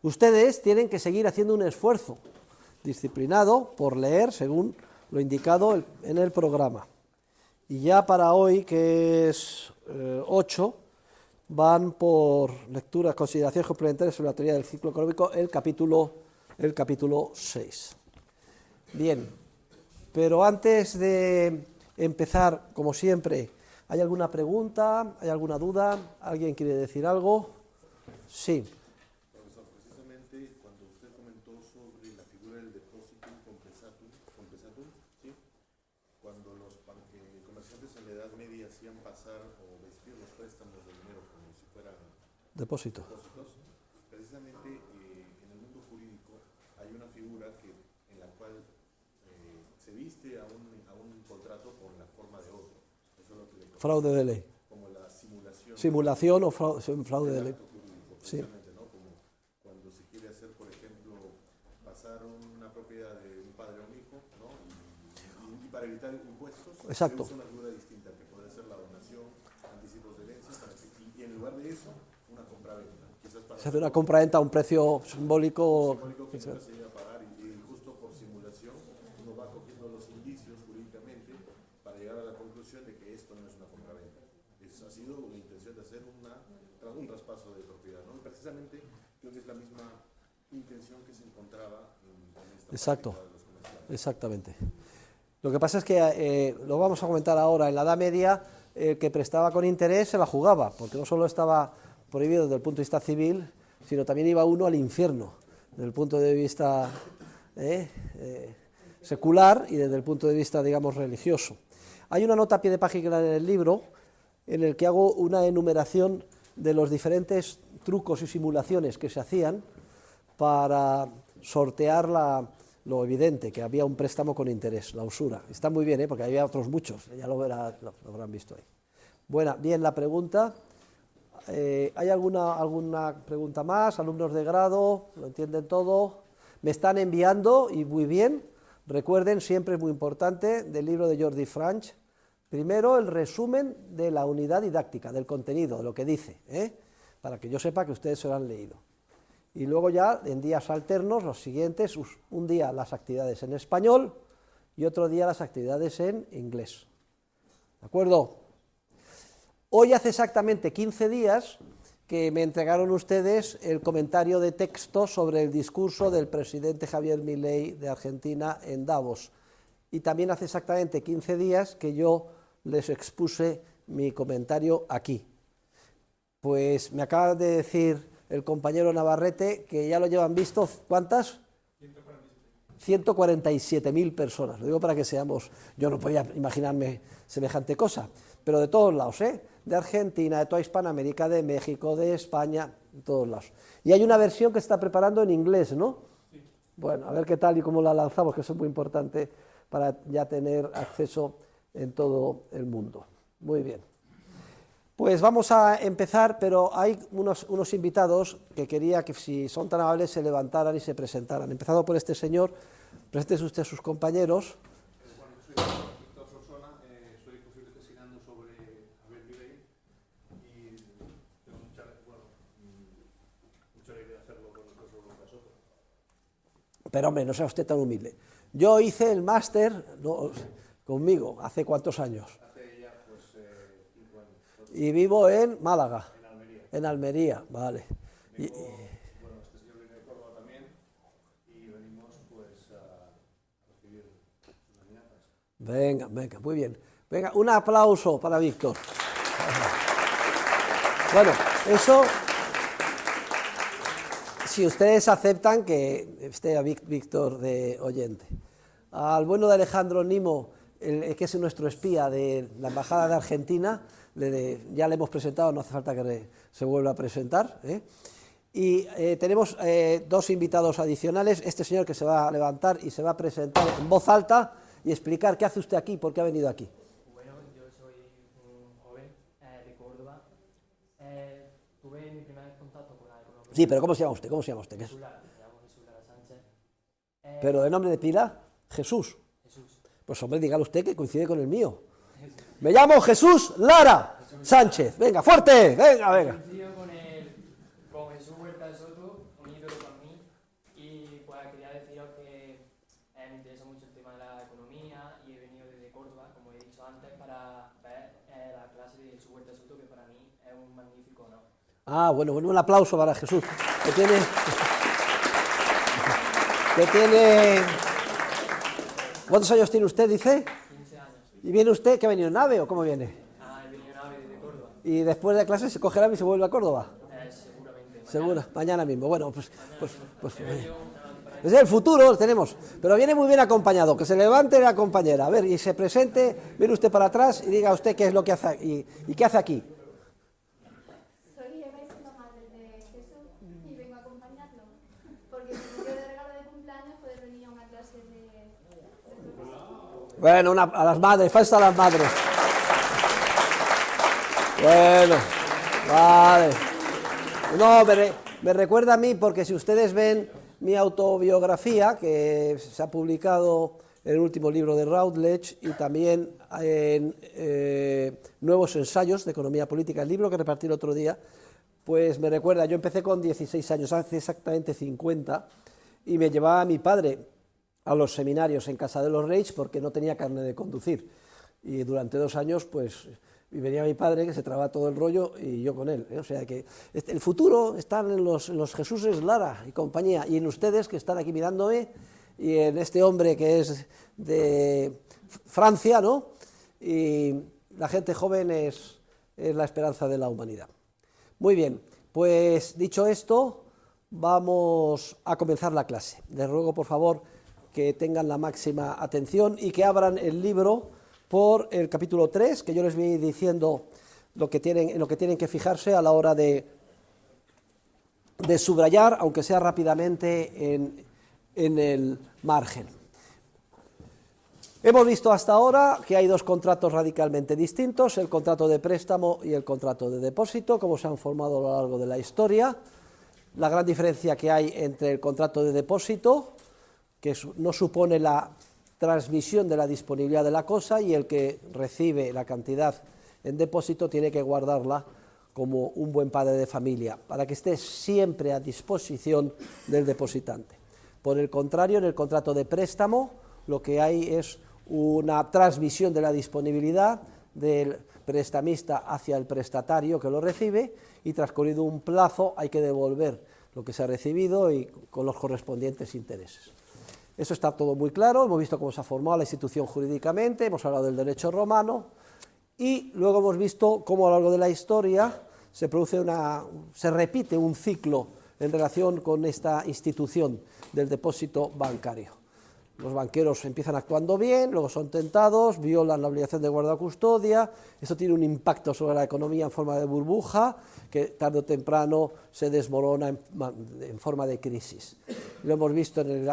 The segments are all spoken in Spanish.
Ustedes tienen que seguir haciendo un esfuerzo disciplinado por leer según lo indicado en el programa. Y ya para hoy, que es 8, van por lecturas, consideraciones complementarias sobre la teoría del ciclo económico, el capítulo 6. Bien, pero antes de empezar, como siempre, ¿hay alguna pregunta? ¿Hay alguna duda? ¿Alguien quiere decir algo? Sí. Profesor, precisamente cuando usted comentó sobre la figura del depósito compensatum, ¿sí? Cuando los comerciantes en la Edad Media hacían pasar o vestir los préstamos de dinero como si fueran Depósitos. Precisamente en el mundo jurídico hay una figura en la cual se viste a un contrato por la forma de otro. Eso es lo que fraude de ley. Como la simulación. Simulación o fraude de ley. Sí. ¿No? Como cuando se quiere hacer, por ejemplo, pasar una propiedad de un padre a un hijo, ¿no? Y para evitar impuestos, Exacto. se usa una figura distinta, que puede ser la donación, anticipos de herencia, y en lugar de eso, una compraventa. Se hace una compraventa a un precio simbólico que nunca se llega a pagar, y justo por simulación uno va cogiendo los indicios jurídicamente para llegar a la conclusión de que esto no es una compraventa. Ha sido una intención de hacer un traspaso de propiedad, ¿no? Y precisamente creo que es la misma intención que se encontraba en esta Exacto, práctica de los comerciantes. exactamente. Lo que pasa es que, lo vamos a comentar ahora, en la Edad Media, el que prestaba con interés se la jugaba, porque no solo estaba prohibido desde el punto de vista civil, sino también iba uno al infierno, desde el punto de vista secular y desde el punto de vista, digamos, religioso. Hay una nota a pie de página en el libro en el que hago una enumeración de los diferentes trucos y simulaciones que se hacían para sortear lo evidente, que había un préstamo con interés, la usura. Está muy bien, porque había otros muchos, ya lo habrán visto ahí. Bien, la pregunta. ¿Hay alguna pregunta más? ¿Alumnos de grado? ¿Lo entienden todo? Me están enviando, y muy bien. Recuerden, siempre es muy importante, del libro de Jordi Franch, primero el resumen de la unidad didáctica, del contenido, de lo que dice, para que yo sepa que ustedes se lo han leído. Y luego ya, en días alternos, los siguientes, un día las actividades en español y otro día las actividades en inglés. ¿De acuerdo? Hoy hace exactamente 15 días que me entregaron ustedes el comentario de texto sobre el discurso del presidente Javier Milei de Argentina en Davos. Y también hace exactamente 15 días que yo les expuse mi comentario aquí. Pues me acaba de decir el compañero Navarrete que ya lo llevan visto, ¿cuántas? 147.000 personas. Lo digo para que seamos, yo no podía imaginarme semejante cosa, pero de todos lados, de Argentina, de toda Hispanoamérica, de México, de España, de todos lados. Y hay una versión que se está preparando en inglés, ¿no? Sí. Bueno, a ver qué tal y cómo la lanzamos, que eso es muy importante para ya tener acceso en todo el mundo. Muy bien. Pues vamos a empezar, pero hay unos invitados que quería que, si son tan amables, se levantaran y se presentaran. Empezando por este señor, preséntese usted a sus compañeros. Bueno, yo soy Víctor Solsona, soy posible tesinando sobre Javier Milei y tengo mucha alegría de hacerlo con vosotros. Pero hombre, no sea usted tan humilde. Yo hice el máster conmigo, ¿hace cuántos años? Hace ya, pues, 5 años. Y vivo en Málaga. En Almería. En Almería, vale. Bueno, este señor viene de Córdoba también y venimos, pues, a recibir sus amenazas. Venga, muy bien. Venga, un aplauso para Víctor. Bueno, eso, si ustedes aceptan que esté a Víctor de oyente. Al bueno de Alejandro Nimo, que es nuestro espía de la Embajada de Argentina, ya le hemos presentado, no hace falta que se vuelva a presentar. Y tenemos 2 invitados adicionales, este señor que se va a levantar y se va a presentar en voz alta y explicar qué hace usted aquí, por qué ha venido aquí. Bueno, yo soy un joven de Córdoba. Tuve mi primer contacto con la economía. Sí, pero ¿cómo se llama usted? ¿Cómo se llama usted? Me llamo Jesús Lara Sánchez. Pero de nombre de pila, Jesús. Jesús. Pues hombre, dígale usted que coincide con el mío. Me llamo Jesús Lara Sánchez. Venga, fuerte, venga. Coincido con Jesús Huerta de Soto, un ídolo para Huerta Soto, que para mí es un magnífico honor. Ah, bueno, un aplauso para Jesús, que tiene... ¿Cuántos años tiene usted, dice? 15 años. ¿Y viene usted, que ha venido en nave o cómo viene? He venido en AVE desde Córdoba. Y después de clase se coge el AVE y se vuelve a Córdoba. Seguramente. Seguro, mañana mismo. Bueno, pues Pero yo, es el futuro tenemos, pero viene muy bien acompañado. Que se levante la compañera, a ver, y se presente, viene usted para atrás y diga usted qué es lo que hace y qué hace aquí. Soy Eva y soy la madre de Jesús y vengo a acompañarlo, porque si me quiero de regalo de cumpleaños puedes venir a una clase de profesor. Bueno, a las madres, falta a las madres. Bueno, vale. No, me recuerda a mí porque si ustedes ven mi autobiografía, que se ha publicado en el último libro de Routledge y también en Nuevos ensayos de economía política, el libro que repartí el otro día, pues me recuerda, yo empecé con 16 años, hace exactamente 50, y me llevaba mi padre a los seminarios en Casa de los Reis porque no tenía carnet de conducir. Y durante 2 años, pues, y venía mi padre, que se trababa todo el rollo, y yo con él. O sea que el futuro está en los Jesúses Lara y compañía, y en ustedes que están aquí mirándome, y en este hombre que es de Francia, ¿no? Y la gente joven es la esperanza de la humanidad. Muy bien, pues dicho esto, vamos a comenzar la clase. Les ruego, por favor, que tengan la máxima atención y que abran el libro por el capítulo 3, que yo les voy diciendo en lo que tienen que fijarse a la hora de subrayar, aunque sea rápidamente en el margen. Hemos visto hasta ahora que hay 2 contratos radicalmente distintos, el contrato de préstamo y el contrato de depósito, como se han formado a lo largo de la historia. La gran diferencia que hay entre el contrato de depósito, que no supone la transmisión de la disponibilidad de la cosa, y el que recibe la cantidad en depósito tiene que guardarla como un buen padre de familia, para que esté siempre a disposición del depositante. Por el contrario, en el contrato de préstamo lo que hay es una transmisión de la disponibilidad del prestamista hacia el prestatario que lo recibe, y transcurrido un plazo hay que devolver lo que se ha recibido y con los correspondientes intereses. Eso está todo muy claro, hemos visto cómo se ha formado la institución jurídicamente, hemos hablado del derecho romano, y luego hemos visto cómo a lo largo de la historia se repite un ciclo en relación con esta institución del depósito bancario. Los banqueros empiezan actuando bien, luego son tentados, violan la obligación de guardacustodia, eso tiene un impacto sobre la economía en forma de burbuja, que tarde o temprano se desmorona en forma de crisis. Lo hemos visto en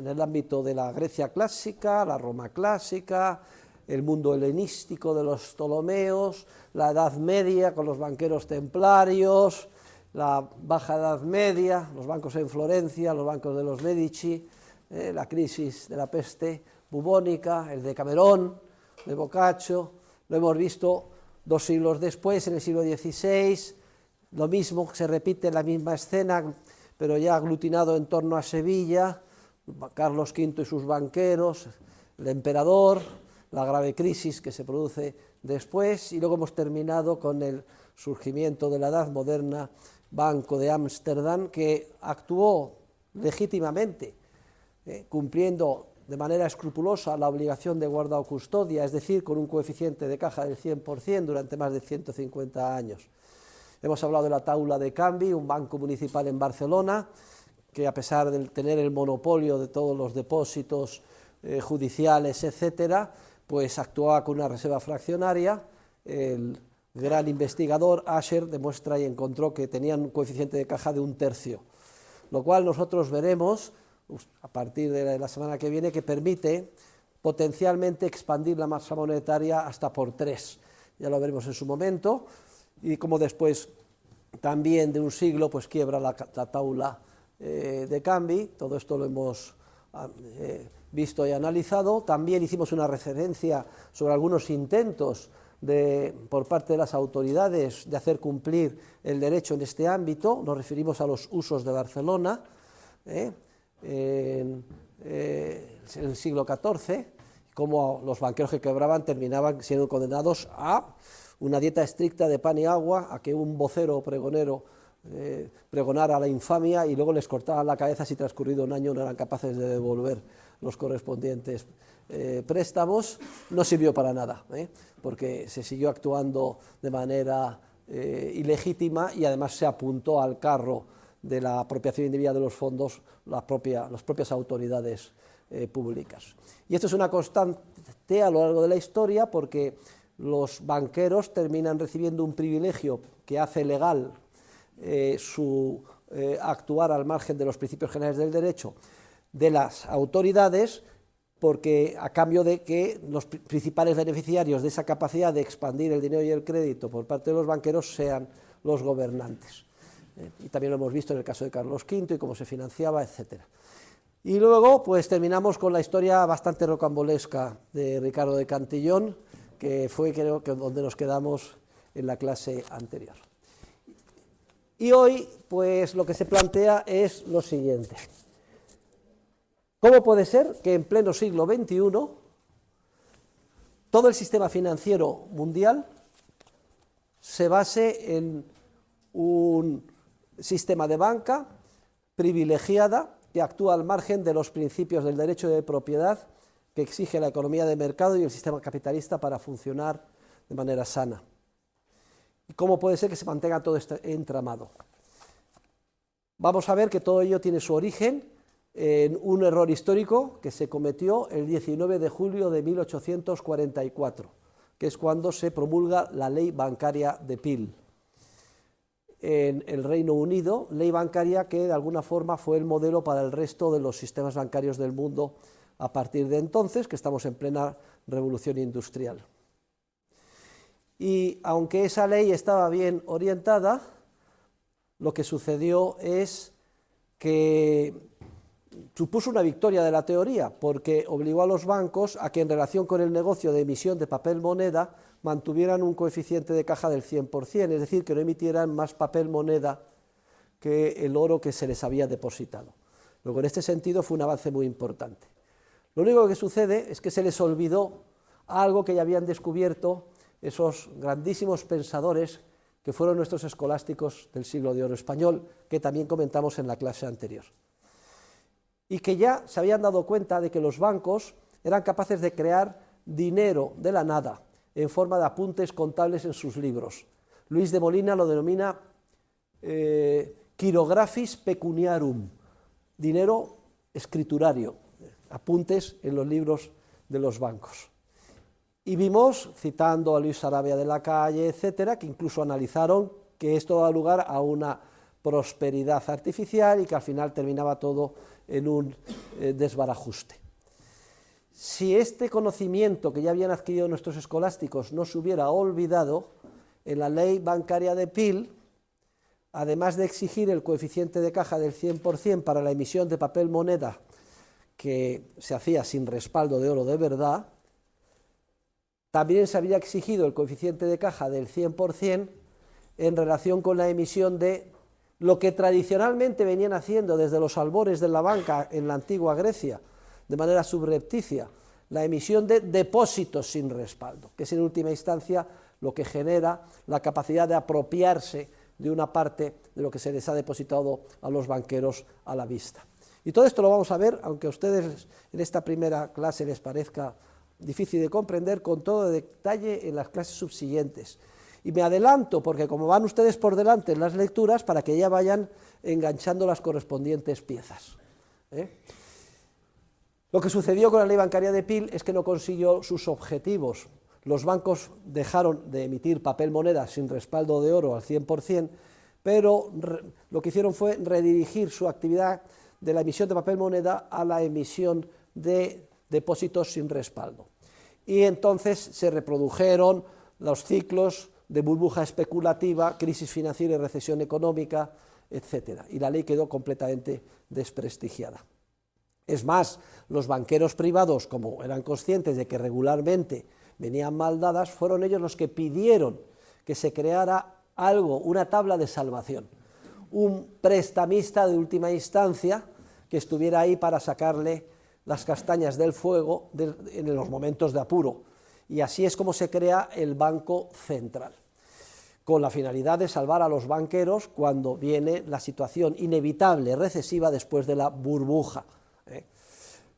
el ámbito de la Grecia clásica, la Roma clásica, el mundo helenístico de los Ptolomeos, la Edad Media con los banqueros templarios, la Baja Edad Media, los bancos en Florencia, los bancos de los Medici, la crisis de la peste bubónica, el Decamerón, de Boccaccio. Lo hemos visto 2 siglos después, en el siglo XVI, lo mismo, se repite la misma escena, pero ya aglutinado en torno a Sevilla, Carlos V y sus banqueros, el emperador, la grave crisis que se produce después, y luego hemos terminado con el surgimiento de la Edad Moderna, Banco de Ámsterdam, que actuó legítimamente, cumpliendo de manera escrupulosa la obligación de guarda o custodia, es decir, con un coeficiente de caja del 100% durante más de 150 años. Hemos hablado de la Taula de Canvi, un banco municipal en Barcelona, que a pesar de tener el monopolio de todos los depósitos judiciales, etcétera, pues actuaba con una reserva fraccionaria. El gran investigador Asher demuestra y encontró que tenían un coeficiente de caja de 1/3, lo cual nosotros veremos a partir de la semana que viene, que permite potencialmente expandir la masa monetaria hasta por 3. Ya lo veremos en su momento, y como después también de un siglo pues quiebra la Taula de Canvi. Todo esto lo hemos visto y analizado. También hicimos una referencia sobre algunos intentos por parte de las autoridades de hacer cumplir el derecho en este ámbito. Nos referimos a los usos de Barcelona, en el siglo XIV, cómo los banqueros que quebraban terminaban siendo condenados a una dieta estricta de pan y agua, a que un vocero o pregonero pregonara la infamia y luego les cortaban la cabeza si transcurrido un año no eran capaces de devolver los correspondientes préstamos, no sirvió para nada, porque se siguió actuando de manera ilegítima y además se apuntó al carro de la apropiación indebida de los fondos las propias autoridades públicas. Y esto es una constante a lo largo de la historia porque los banqueros terminan recibiendo un privilegio que hace legal su actuar al margen de los principios generales del derecho de las autoridades, porque a cambio de que los principales beneficiarios de esa capacidad de expandir el dinero y el crédito por parte de los banqueros sean los gobernantes. Y también lo hemos visto en el caso de Carlos V y cómo se financiaba, etc. Y luego pues terminamos con la historia bastante rocambolesca de Ricardo de Cantillón, que fue creo que donde nos quedamos en la clase anterior. Y hoy pues lo que se plantea es lo siguiente: ¿cómo puede ser que en pleno siglo XXI todo el sistema financiero mundial se base en un sistema de banca privilegiada que actúa al margen de los principios del derecho de propiedad que exige la economía de mercado y el sistema capitalista para funcionar de manera sana? ¿Y cómo puede ser que se mantenga todo este entramado? Vamos a ver que todo ello tiene su origen en un error histórico que se cometió el 19 de julio de 1844, que es cuando se promulga la ley bancaria de Peel en el Reino Unido, ley bancaria que de alguna forma fue el modelo para el resto de los sistemas bancarios del mundo a partir de entonces, que estamos en plena revolución industrial. Y aunque esa ley estaba bien orientada, lo que sucedió es que supuso una victoria de la teoría, porque obligó a los bancos a que en relación con el negocio de emisión de papel moneda mantuvieran un coeficiente de caja del 100%, es decir, que no emitieran más papel moneda que el oro que se les había depositado. Luego, en este sentido, fue un avance muy importante. Lo único que sucede es que se les olvidó algo que ya habían descubierto esos grandísimos pensadores que fueron nuestros escolásticos del siglo de oro español, que también comentamos en la clase anterior, y que ya se habían dado cuenta de que los bancos eran capaces de crear dinero de la nada, en forma de apuntes contables en sus libros. Luis de Molina lo denomina chirographis pecuniarum, dinero escriturario, apuntes en los libros de los bancos. Y vimos, citando a Luis Sarabia de la Calle, etcétera, que incluso analizaron que esto daba lugar a una prosperidad artificial y que al final terminaba todo en un desbarajuste. Si este conocimiento que ya habían adquirido nuestros escolásticos no se hubiera olvidado, en la ley bancaria de Peel, además de exigir el coeficiente de caja del 100% para la emisión de papel moneda que se hacía sin respaldo de oro de verdad, también se había exigido el coeficiente de caja del 100% en relación con la emisión de lo que tradicionalmente venían haciendo desde los albores de la banca en la antigua Grecia, de manera subrepticia, la emisión de depósitos sin respaldo, que es en última instancia lo que genera la capacidad de apropiarse de una parte de lo que se les ha depositado a los banqueros a la vista. Y todo esto lo vamos a ver, aunque a ustedes en esta primera clase les parezca difícil de comprender, con todo detalle en las clases subsiguientes. Y me adelanto, porque como van ustedes por delante en las lecturas, para que ya vayan enganchando las correspondientes piezas. Lo que sucedió con la ley bancaria de Peel es que no consiguió sus objetivos. Los bancos dejaron de emitir papel moneda sin respaldo de oro al 100%, pero lo que hicieron fue redirigir su actividad de la emisión de papel moneda a la emisión de depósitos sin respaldo. Y entonces se reprodujeron los ciclos de burbuja especulativa, crisis financiera y recesión económica, etc. Y la ley quedó completamente desprestigiada. Es más, los banqueros privados, como eran conscientes de que regularmente venían mal dadas, fueron ellos los que pidieron que se creara algo, una tabla de salvación, un prestamista de última instancia que estuviera ahí para sacarle las castañas del fuego en los momentos de apuro. y así es como se crea el Banco Central, con la finalidad de salvar a los banqueros cuando viene la situación inevitable recesiva después de la burbuja.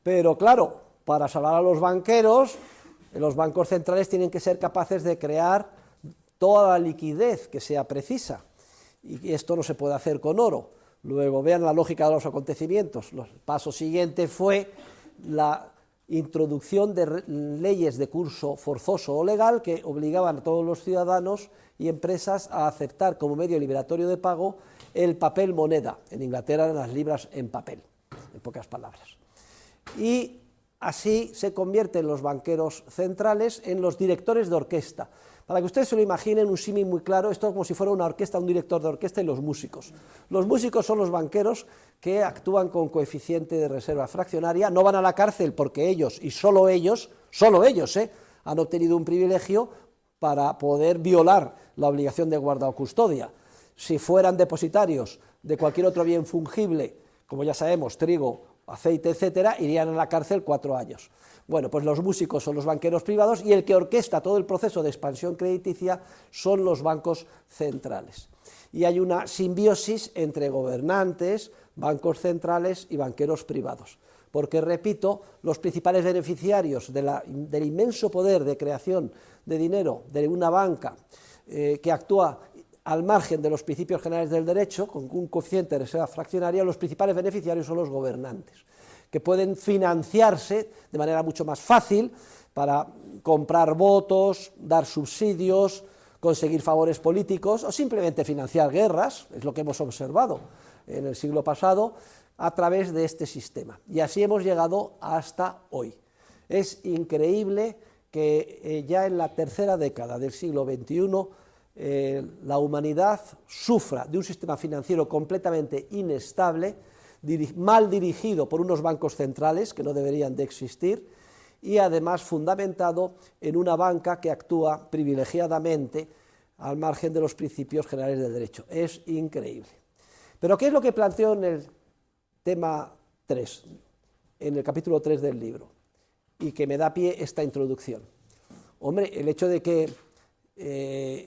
Pero claro, para salvar a los banqueros, los bancos centrales tienen que ser capaces de crear toda la liquidez que sea precisa, y esto no se puede hacer con oro. Luego vean la lógica de los acontecimientos. El paso siguiente fue la introducción de leyes de curso forzoso o legal que obligaban a todos los ciudadanos y empresas a aceptar como medio liberatorio de pago el papel moneda. En Inglaterra eran las libras en papel, en pocas palabras. Y así se convierten los banqueros centrales en los directores de orquesta. Para que ustedes se lo imaginen, un símil muy claro, esto es como si fuera una orquesta, un director de orquesta y los músicos. Los músicos son los banqueros que actúan con coeficiente de reserva fraccionaria, no van a la cárcel porque ellos, y solo ellos, han obtenido un privilegio para poder violar la obligación de guarda o custodia. Si fueran depositarios de cualquier otro bien fungible, como ya sabemos, trigo, aceite, etcétera, irían a la cárcel 4 años. Bueno, pues los músicos son los banqueros privados y el que orquesta todo el proceso de expansión crediticia son los bancos centrales. Y hay una simbiosis entre gobernantes, bancos centrales y banqueros privados, porque, repito, los principales beneficiarios del inmenso poder de creación de dinero de una banca que actúa al margen de los principios generales del derecho, con un coeficiente de reserva fraccionaria, los principales beneficiarios son los gobernantes, que pueden financiarse de manera mucho más fácil para comprar votos, dar subsidios, conseguir favores políticos o simplemente financiar guerras, es lo que hemos observado en el siglo pasado, a través de este sistema. Y así hemos llegado hasta hoy. Es increíble que ya en la tercera década del siglo XXI la humanidad sufra de un sistema financiero completamente inestable, mal dirigido por unos bancos centrales que no deberían de existir y además fundamentado en una banca que actúa privilegiadamente al margen de los principios generales del derecho. Es increíble. Pero ¿qué es lo que planteo en el tema 3, en el capítulo 3 del libro? Y que me da pie esta introducción. Hombre, el hecho de que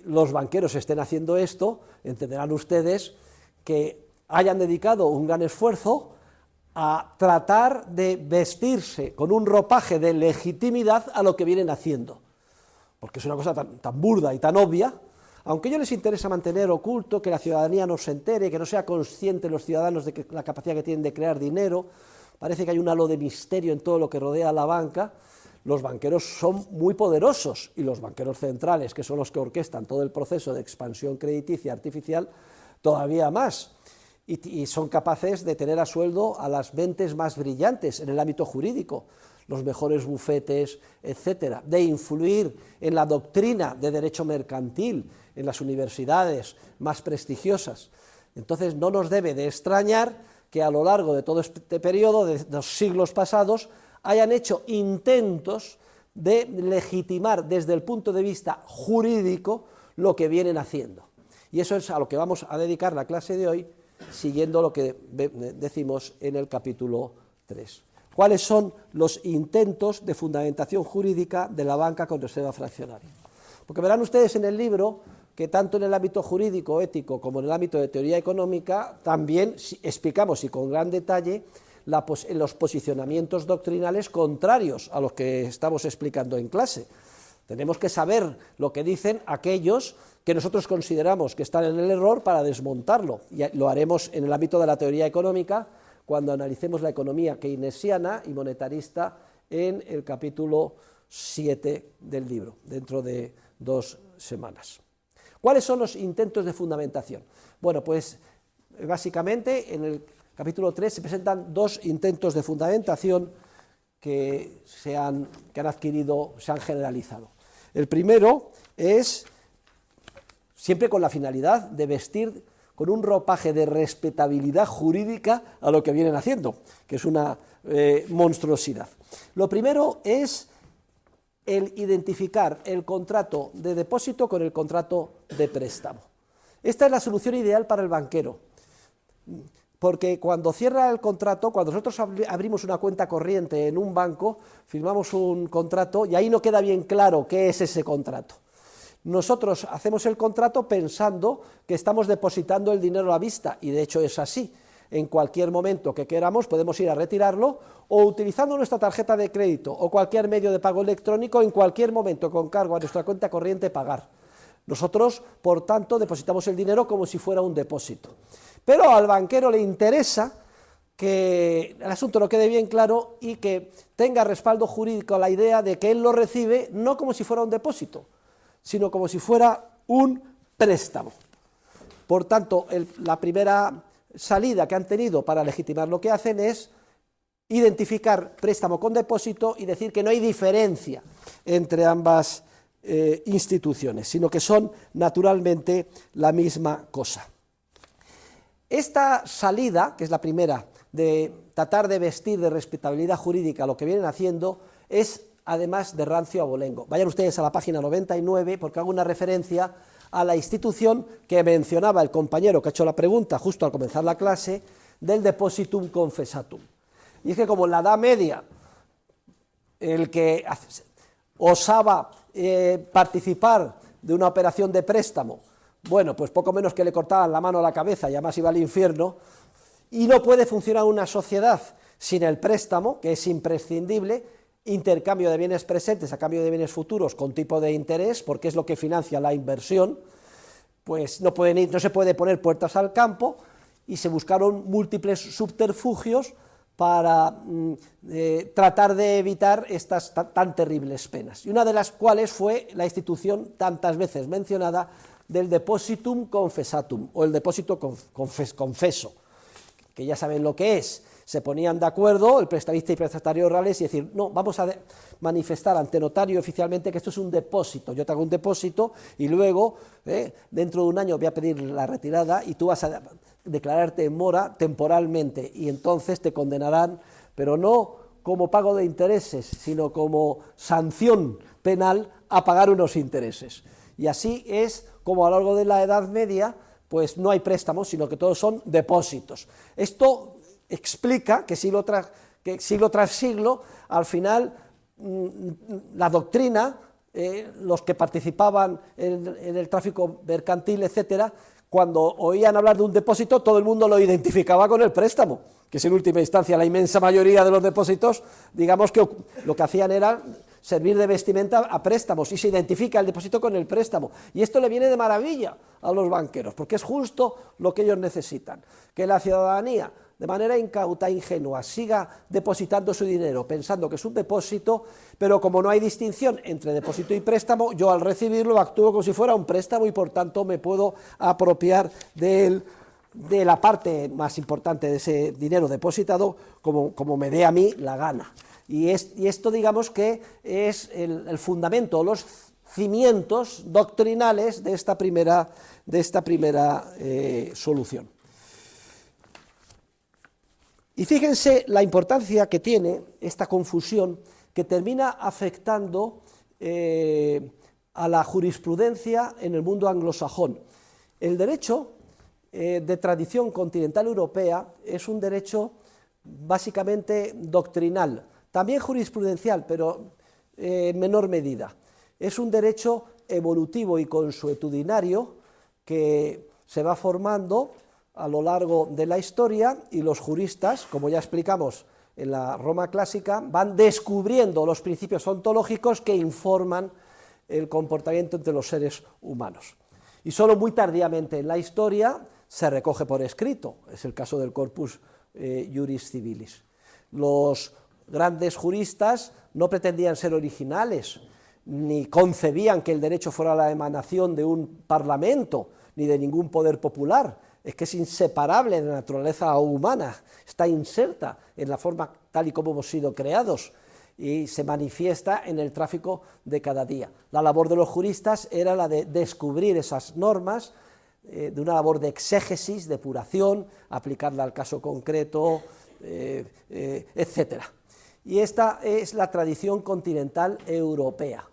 los banqueros estén haciendo esto, entenderán ustedes que hayan dedicado un gran esfuerzo a tratar de vestirse con un ropaje de legitimidad a lo que vienen haciendo, porque es una cosa tan burda y tan obvia, aunque a ellos les interesa mantener oculto, que la ciudadanía no se entere, que no sea consciente los ciudadanos de la capacidad que tienen de crear dinero. Parece que hay un halo de misterio en todo lo que rodea a la banca. Los banqueros son muy poderosos y los banqueros centrales, que son los que orquestan todo el proceso de expansión crediticia artificial, todavía más. Y son capaces de tener a sueldo a las mentes más brillantes en el ámbito jurídico, los mejores bufetes, etcétera, de influir en la doctrina de derecho mercantil en las universidades más prestigiosas. Entonces no nos debe de extrañar que a lo largo de todo este periodo, de los siglos pasados, hayan hecho intentos de legitimar desde el punto de vista jurídico lo que vienen haciendo. Y eso es a lo que vamos a dedicar la clase de hoy, siguiendo lo que decimos en el capítulo 3. ¿Cuáles son los intentos de fundamentación jurídica de la banca con reserva fraccionaria? Porque verán ustedes en el libro que tanto en el ámbito jurídico, ético, como en el ámbito de teoría económica, también explicamos y con gran detalle los posicionamientos doctrinales contrarios a los que estamos explicando en clase. Tenemos que saber lo que dicen aquellos que nosotros consideramos que están en el error para desmontarlo, y lo haremos en el ámbito de la teoría económica cuando analicemos la economía keynesiana y monetarista en el capítulo 7 del libro, dentro de 2 semanas. ¿Cuáles son los intentos de fundamentación? Bueno, pues básicamente en el capítulo 3 se presentan 2 intentos de fundamentación que se han generalizado. El primero es siempre con la finalidad de vestir con un ropaje de respetabilidad jurídica a lo que vienen haciendo, que es una monstruosidad. Lo primero es el identificar el contrato de depósito con el contrato de préstamo. Esta es la solución ideal para el banquero. porque cuando cierra el contrato, cuando nosotros abrimos una cuenta corriente en un banco, firmamos un contrato y ahí no queda bien claro qué es ese contrato. Nosotros hacemos el contrato pensando que estamos depositando el dinero a la vista, y de hecho es así. En cualquier momento que queramos podemos ir a retirarlo, o utilizando nuestra tarjeta de crédito o cualquier medio de pago electrónico, en cualquier momento con cargo a nuestra cuenta corriente pagar. Nosotros, por tanto, depositamos el dinero como si fuera un depósito. Pero al banquero le interesa que el asunto no quede bien claro y que tenga respaldo jurídico la idea de que él lo recibe no como si fuera un depósito, sino como si fuera un préstamo. Por tanto, la primera salida que han tenido para legitimar lo que hacen es identificar préstamo con depósito y decir que no hay diferencia entre ambas instituciones, sino que son naturalmente la misma cosa. Esta salida, que es la primera, de tratar de vestir de respetabilidad jurídica lo que vienen haciendo, es además de rancio abolengo. Vayan ustedes a la página 99, porque hago una referencia a la institución que mencionaba el compañero que ha hecho la pregunta justo al comenzar la clase, del depositum confessatum. Y es que como en la Edad Media el que osaba participar de una operación de préstamo, bueno, pues poco menos que le cortaban la mano a la cabeza y además iba al infierno, y no puede funcionar una sociedad sin el préstamo, que es imprescindible, intercambio de bienes presentes a cambio de bienes futuros con tipo de interés, porque es lo que financia la inversión, pues no se puede poner puertas al campo, y se buscaron múltiples subterfugios para tratar de evitar estas tan terribles penas, y una de las cuales fue la institución tantas veces mencionada del depositum confessatum, o el depósito confeso, que ya saben lo que es. Se ponían de acuerdo el prestamista y prestatario reales y decir, no, vamos a manifestar ante notario oficialmente que esto es un depósito, yo te hago un depósito y luego, dentro de un año voy a pedir la retirada y tú vas a declararte en mora temporalmente, y entonces te condenarán, pero no como pago de intereses, sino como sanción penal a pagar unos intereses. Y así es como a lo largo de la Edad Media, pues no hay préstamos, sino que todos son depósitos. Esto explica que siglo tras siglo, al final, la doctrina, los que participaban en el tráfico mercantil, etcétera, cuando oían hablar de un depósito, todo el mundo lo identificaba con el préstamo, que es en última instancia la inmensa mayoría de los depósitos, digamos que lo que hacían era servir de vestimenta a préstamos, y se identifica el depósito con el préstamo, y esto le viene de maravilla a los banqueros, porque es justo lo que ellos necesitan, que la ciudadanía, de manera incauta, ingenua, siga depositando su dinero pensando que es un depósito, pero como no hay distinción entre depósito y préstamo, yo al recibirlo actúo como si fuera un préstamo y por tanto me puedo apropiar de la parte más importante de ese dinero depositado como me dé a mí la gana. Y esto, digamos, que es el fundamento, los cimientos doctrinales de esta primera solución. Y fíjense la importancia que tiene esta confusión, que termina afectando a la jurisprudencia en el mundo anglosajón. El derecho de tradición continental europea es un derecho básicamente doctrinal, también jurisprudencial, pero en menor medida. Es un derecho evolutivo y consuetudinario que se va formando a lo largo de la historia, y los juristas, como ya explicamos en la Roma clásica, van descubriendo los principios ontológicos que informan el comportamiento entre los seres humanos. Y solo muy tardíamente en la historia se recoge por escrito, es el caso del Corpus Juris Civilis. Los grandes juristas no pretendían ser originales, ni concebían que el derecho fuera la emanación de un parlamento, ni de ningún poder popular. Es que es inseparable de la naturaleza humana, está inserta en la forma tal y como hemos sido creados y se manifiesta en el tráfico de cada día. La labor de los juristas era la de descubrir esas normas, de una labor de exégesis, depuración, aplicarla al caso concreto, etcétera. Y esta es la tradición continental europea,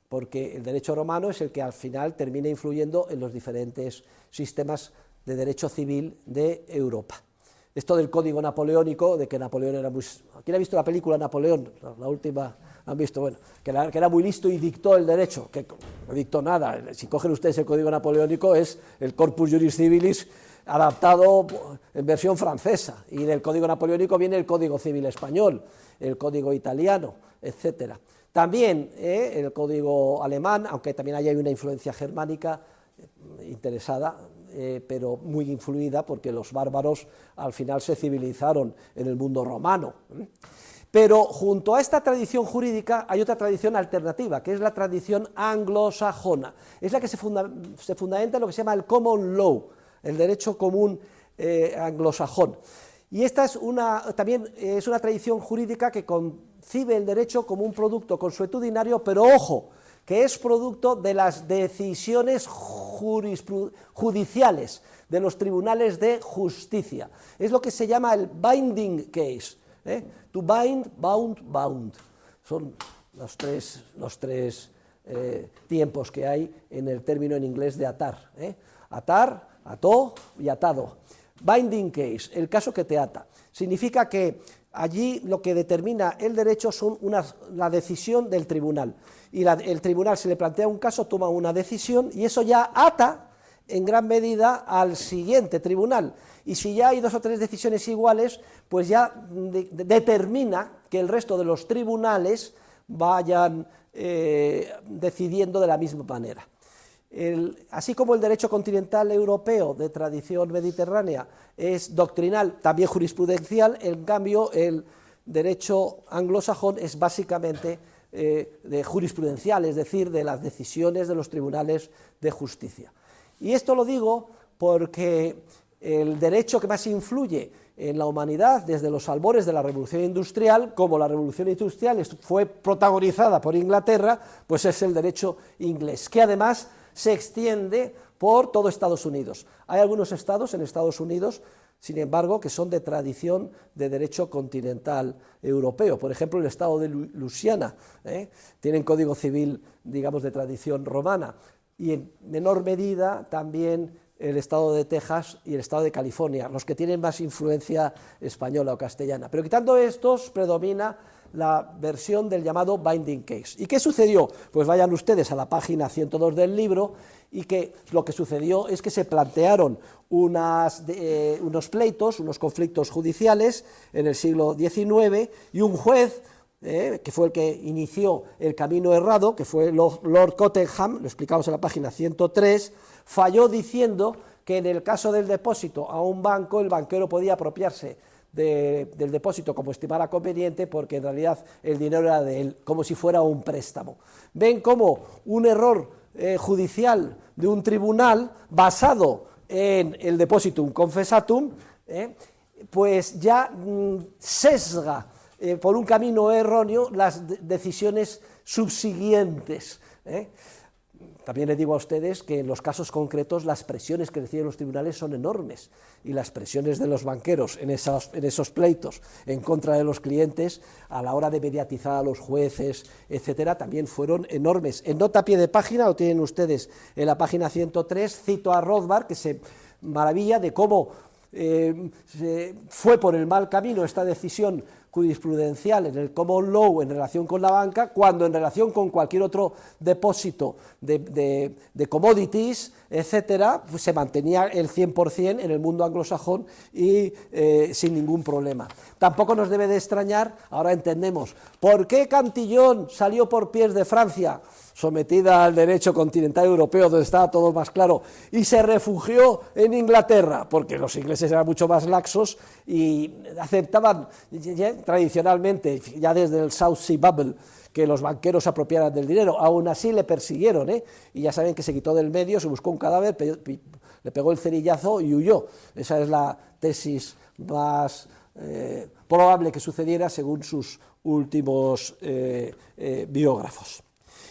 porque el derecho romano es el que al final termina influyendo en los diferentes sistemas de derecho civil de Europa. Esto del código napoleónico, de que Napoleón era muy... ¿Quién ha visto la película Napoleón? La última, ¿han visto? Bueno, que era muy listo y dictó el derecho, que no dictó nada. Si cogen ustedes el código napoleónico es el Corpus Juris Civilis adaptado en versión francesa, y del código napoleónico viene el Código Civil español, el código italiano, etcétera. También el código alemán, aunque también hay una influencia germánica interesada, pero muy influida porque los bárbaros al final se civilizaron en el mundo romano. Pero junto a esta tradición jurídica hay otra tradición alternativa, que es la tradición anglosajona. Es la que se fundamenta en lo que se llama el common law, el derecho común anglosajón. Y esta es también es una tradición jurídica que concibe el derecho como un producto consuetudinario, pero ojo, que es producto de las decisiones judiciales de los tribunales de justicia. Es lo que se llama el binding case. To bind, bound, bound. Son los tres tiempos que hay en el término en inglés de atar. Atar, ató y atado. Binding case, el caso que te ata. Significa que allí lo que determina el derecho son la decisión del tribunal. Y el tribunal, si le plantea un caso, toma una decisión y eso ya ata en gran medida al siguiente tribunal. Y si ya hay 2 o 3 decisiones iguales, pues ya determina que el resto de los tribunales vayan decidiendo de la misma manera. Así como el derecho continental europeo de tradición mediterránea es doctrinal, también jurisprudencial, en cambio el derecho anglosajón es básicamente de jurisprudencial, es decir, de las decisiones de los tribunales de justicia. Y esto lo digo porque el derecho que más influye en la humanidad desde los albores de la Revolución Industrial, como la Revolución Industrial fue protagonizada por Inglaterra, pues es el derecho inglés, que además se extiende por todo Estados Unidos. Hay algunos estados en Estados Unidos, sin embargo, que son de tradición de derecho continental europeo. Por ejemplo, el estado de Luisiana, tienen código civil, digamos, de tradición romana, y en menor medida también el estado de Texas y el estado de California, los que tienen más influencia española o castellana. Pero quitando estos, predomina la versión del llamado binding case. ¿Y qué sucedió? Pues vayan ustedes a la página 102 del libro, y que lo que sucedió es que se plantearon unos pleitos, unos conflictos judiciales en el siglo XIX, y un juez, que fue el que inició el camino errado, que fue Lord Cottenham, lo explicamos en la página 103, falló diciendo que en el caso del depósito a un banco, el banquero podía apropiarse del depósito como estimara conveniente, porque en realidad el dinero era de él, como si fuera un préstamo. Ven cómo un error judicial de un tribunal basado en el depositum confessatum, pues ya sesga por un camino erróneo las decisiones subsiguientes. También les digo a ustedes que en los casos concretos las presiones que reciben los tribunales son enormes, y las presiones de los banqueros en esos pleitos en contra de los clientes a la hora de mediatizar a los jueces, etcétera, también fueron enormes. En nota a pie de página, lo tienen ustedes en la página 103, cito a Rothbard, que se maravilla de cómo fue por el mal camino esta decisión jurisprudencial en el common law en relación con la banca, cuando en relación con cualquier otro depósito de commodities, etcétera, pues se mantenía el 100% en el mundo anglosajón y sin ningún problema. Tampoco nos debe de extrañar, ahora entendemos, ¿por qué Cantillon salió por pies de Francia, sometida al derecho continental europeo, donde estaba todo más claro, y se refugió en Inglaterra? Porque los ingleses eran mucho más laxos y aceptaban tradicionalmente, ya desde el South Sea Bubble, que los banqueros se apropiaran del dinero. Aún así le persiguieron, y ya saben que se quitó del medio, se buscó un cadáver, le pegó el cerillazo y huyó. Esa es la tesis más probable que sucediera según sus últimos biógrafos.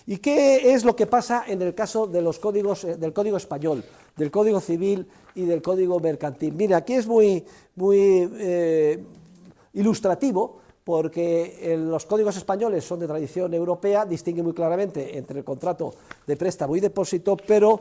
¿Y qué es lo que pasa en el caso de los códigos, del Código Español, del Código Civil y del Código Mercantil? Mira, aquí es muy ilustrativo, porque los códigos españoles son de tradición europea, distinguen muy claramente entre el contrato de préstamo y depósito, pero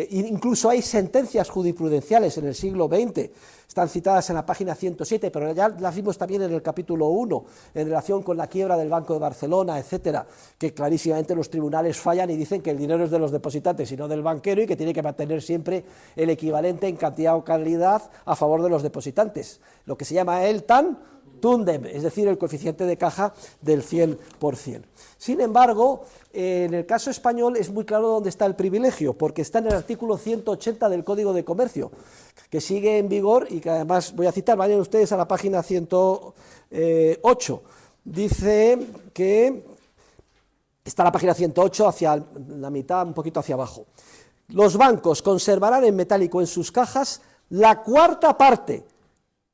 incluso hay sentencias jurisprudenciales en el siglo XX están citadas en la página 107, pero ya las vimos también en el capítulo 1, en relación con la quiebra del Banco de Barcelona, etcétera, que clarísimamente los tribunales fallan y dicen que el dinero es de los depositantes y no del banquero y que tiene que mantener siempre el equivalente en cantidad o calidad a favor de los depositantes, lo que se llama el tandem, es decir, el coeficiente de caja del 100%. Sin embargo, en el caso español es muy claro dónde está el privilegio, porque está en el artículo 180 del Código de Comercio, que sigue en vigor y que además voy a citar, vayan ustedes a la página 108, dice que está la página 108 hacia la mitad, un poquito hacia abajo. Los bancos conservarán en metálico en sus cajas la cuarta parte,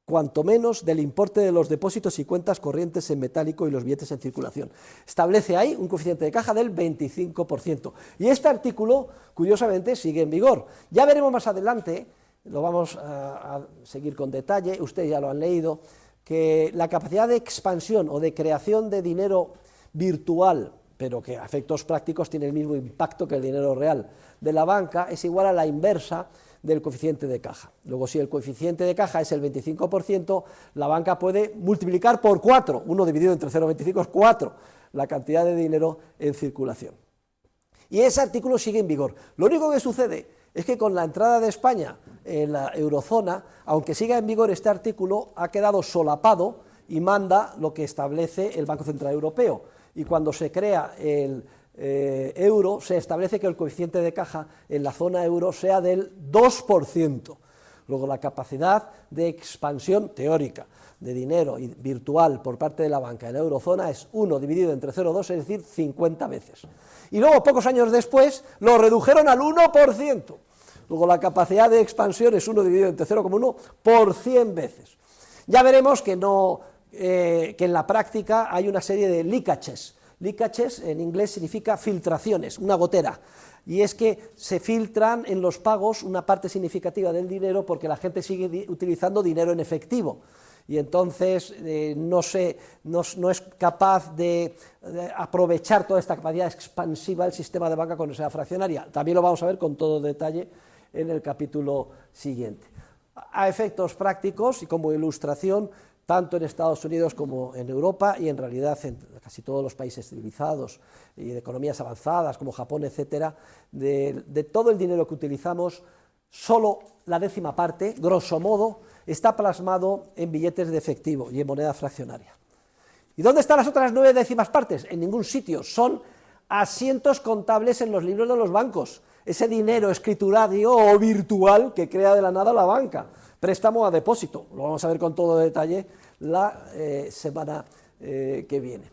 cuanto menos, del importe de los depósitos y cuentas corrientes en metálico y los billetes en circulación. Establece ahí un coeficiente de caja del 25%. Y este artículo, curiosamente, sigue en vigor. Ya veremos más adelante, lo vamos a seguir con detalle, ustedes ya lo han leído, que la capacidad de expansión o de creación de dinero virtual, pero que a efectos prácticos tiene el mismo impacto que el dinero real de la banca, es igual a la inversa del coeficiente de caja. Luego, si el coeficiente de caja es el 25%, la banca puede multiplicar por 4, 1 dividido entre 0,25 es 4, la cantidad de dinero en circulación. Y ese artículo sigue en vigor. Lo único que sucede es que con la entrada de España en la eurozona, aunque siga en vigor este artículo, ha quedado solapado y manda lo que establece el Banco Central Europeo. Y cuando se crea el euro, se establece que el coeficiente de caja en la zona euro sea del 2%. Luego, la capacidad de expansión teórica de dinero virtual por parte de la banca en la eurozona es 1 dividido entre 0,2, es decir, 50 veces. Y luego, pocos años después, lo redujeron al 1%. Luego, la capacidad de expansión es 1 dividido entre 0,1 por 100 veces. Ya veremos que en la práctica hay una serie de leakages. Leakages en inglés significa filtraciones, una gotera, y es que se filtran en los pagos una parte significativa del dinero porque la gente sigue utilizando dinero en efectivo y entonces no es capaz de aprovechar toda esta capacidad expansiva del sistema de banca con esa fraccionaria. También lo vamos a ver con todo detalle en el capítulo siguiente. A efectos prácticos y como ilustración, tanto en Estados Unidos como en Europa y en realidad en casi todos los países civilizados y de economías avanzadas como Japón, etcétera, de todo el dinero que utilizamos, solo la décima parte, grosso modo, está plasmado en billetes de efectivo y en moneda fraccionaria. ¿Y dónde están las otras 9 décimas partes? En ningún sitio, son asientos contables en los libros de los bancos, ese dinero escriturario o virtual que crea de la nada la banca. Préstamo a depósito, lo vamos a ver con todo detalle la semana que viene.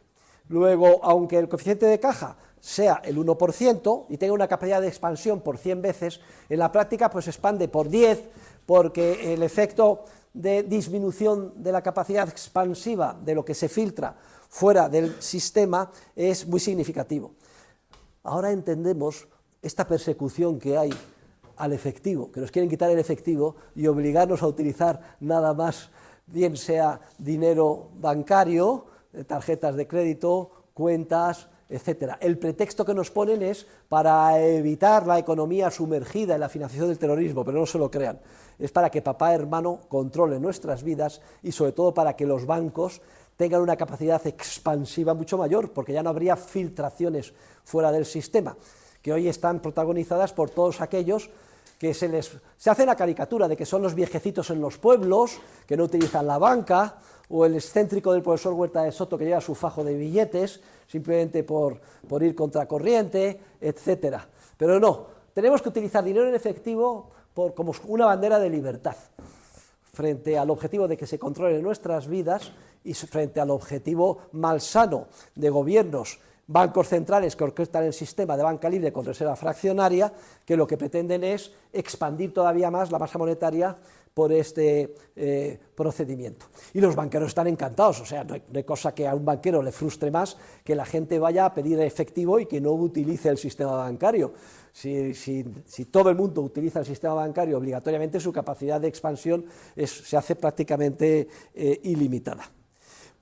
Luego, aunque el coeficiente de caja sea el 1% y tenga una capacidad de expansión por 100 veces, en la práctica pues se expande por 10, porque el efecto de disminución de la capacidad expansiva de lo que se filtra fuera del sistema es muy significativo. Ahora entendemos esta persecución que hay al efectivo, que nos quieren quitar el efectivo y obligarnos a utilizar nada más, bien sea dinero bancario, tarjetas de crédito, cuentas, etcétera. El pretexto que nos ponen es para evitar la economía sumergida en la financiación del terrorismo, pero no se lo crean. Es para que papá hermano controle nuestras vidas y sobre todo para que los bancos tengan una capacidad expansiva mucho mayor, porque ya no habría filtraciones fuera del sistema, que hoy están protagonizadas por todos aquellos que se hace la caricatura de que son los viejecitos en los pueblos, que no utilizan la banca, o el excéntrico del profesor Huerta de Soto que lleva su fajo de billetes, simplemente por ir contracorriente, etcétera. Pero no, tenemos que utilizar dinero en efectivo como una bandera de libertad, frente al objetivo de que se controlen nuestras vidas y frente al objetivo malsano de gobiernos, bancos centrales que orquestan el sistema de banca libre con reserva fraccionaria, que lo que pretenden es expandir todavía más la masa monetaria por este procedimiento. Y los banqueros están encantados, o sea, no hay cosa que a un banquero le frustre más que la gente vaya a pedir efectivo y que no utilice el sistema bancario. Si todo el mundo utiliza el sistema bancario obligatoriamente, su capacidad de expansión se hace prácticamente ilimitada.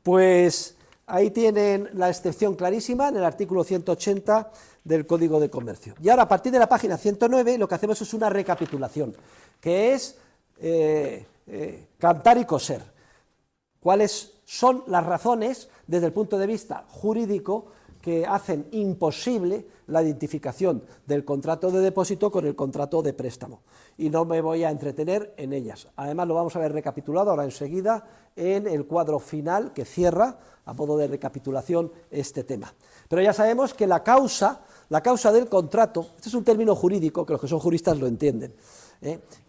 Pues ahí tienen la excepción clarísima en el artículo 180 del Código de Comercio. Y ahora, a partir de la página 109, lo que hacemos es una recapitulación, que es cantar y coser. ¿Cuáles son las razones, desde el punto de vista jurídico, que hacen imposible la identificación del contrato de depósito con el contrato de préstamo? Y no me voy a entretener en ellas. Además, lo vamos a ver recapitulado ahora enseguida en el cuadro final que cierra, a modo de recapitulación, este tema. Pero ya sabemos que la causa del contrato, este es un término jurídico que los que son juristas lo entienden,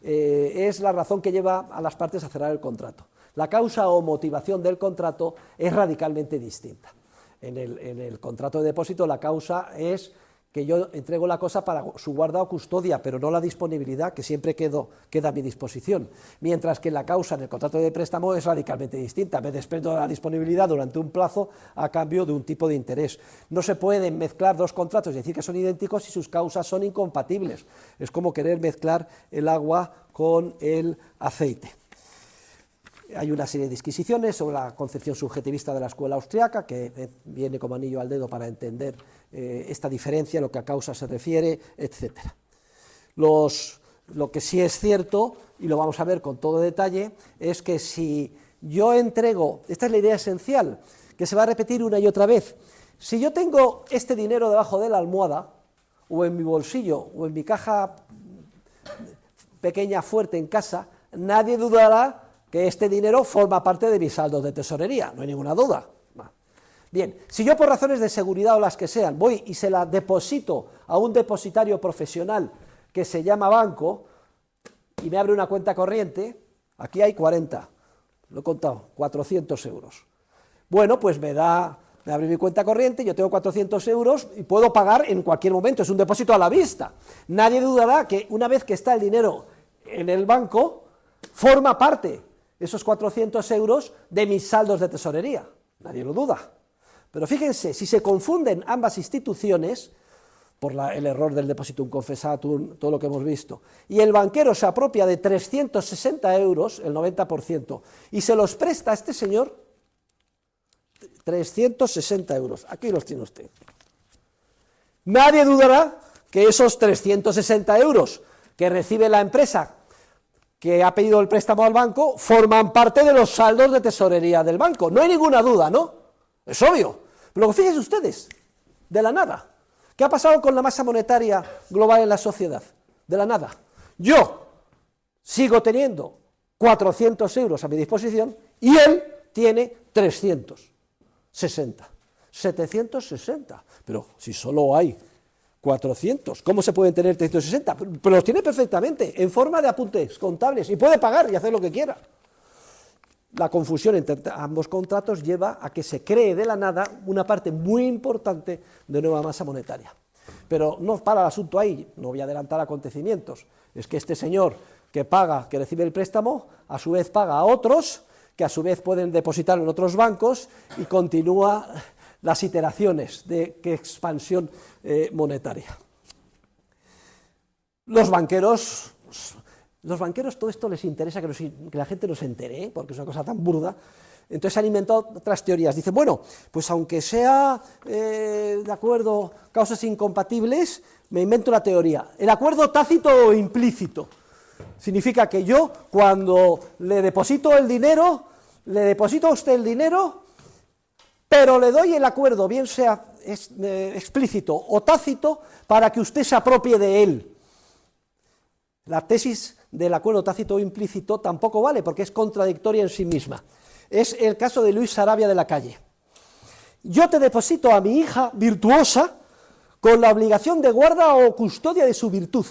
es la razón que lleva a las partes a cerrar el contrato. La causa o motivación del contrato es radicalmente distinta. En el contrato de depósito la causa es que yo entrego la cosa para su guarda o custodia, pero no la disponibilidad, que siempre queda a mi disposición. Mientras que la causa en el contrato de préstamo es radicalmente distinta. Me desprendo de la disponibilidad durante un plazo a cambio de un tipo de interés. No se pueden mezclar dos contratos y decir que son idénticos si sus causas son incompatibles. Es como querer mezclar el agua con el aceite. Hay una serie de disquisiciones sobre la concepción subjetivista de la escuela austriaca, que viene como anillo al dedo para entender esta diferencia, lo que a causa se refiere, etc. Lo que sí es cierto, y lo vamos a ver con todo detalle, es que si yo entrego, esta es la idea esencial, que se va a repetir una y otra vez, si yo tengo este dinero debajo de la almohada, o en mi bolsillo, o en mi caja pequeña fuerte en casa, nadie dudará que este dinero forma parte de mis saldos de tesorería, no hay ninguna duda. Bien, si yo por razones de seguridad o las que sean voy y se la deposito a un depositario profesional que se llama banco y me abre una cuenta corriente, aquí hay 40, lo he contado, 400 euros. Bueno, pues me abre mi cuenta corriente, yo tengo 400 euros y puedo pagar en cualquier momento, es un depósito a la vista. Nadie dudará que una vez que está el dinero en el banco, forma parte esos 400 euros de mis saldos de tesorería, nadie lo duda. Pero fíjense, si se confunden ambas instituciones, por el error del depositum confessatum, todo lo que hemos visto, y el banquero se apropia de 360 euros, el 90%, y se los presta a este señor, 360 euros, aquí los tiene usted. Nadie dudará que esos 360 euros que recibe la empresa que ha pedido el préstamo al banco, forman parte de los saldos de tesorería del banco. No hay ninguna duda, ¿no? Es obvio. Pero fíjense ustedes, de la nada. ¿Qué ha pasado con la masa monetaria global en la sociedad? De la nada. Yo sigo teniendo 400 euros a mi disposición y él tiene 360. 760. Pero si solo hay 400, ¿cómo se pueden tener 360? Pero los tiene perfectamente, en forma de apuntes contables, y puede pagar y hacer lo que quiera. La confusión entre ambos contratos lleva a que se cree de la nada una parte muy importante de nueva masa monetaria. Pero no para el asunto ahí, no voy a adelantar acontecimientos, es que este señor que paga, que recibe el préstamo, a su vez paga a otros, que a su vez pueden depositar en otros bancos, y continúa las iteraciones de qué expansión monetaria. Los banqueros todo esto les interesa que la gente no se entere, porque es una cosa tan burda. Entonces han inventado otras teorías. Dicen, bueno, pues aunque sea de acuerdo, causas incompatibles, me invento una teoría. El acuerdo tácito o implícito significa que yo, cuando le deposito el dinero, le deposito a usted el dinero, pero le doy el acuerdo, bien sea explícito o tácito, para que usted se apropie de él. La tesis del acuerdo tácito o implícito tampoco vale, porque es contradictoria en sí misma. Es el caso de Luis Sarabia de la Calle. Yo te deposito a mi hija virtuosa con la obligación de guarda o custodia de su virtud,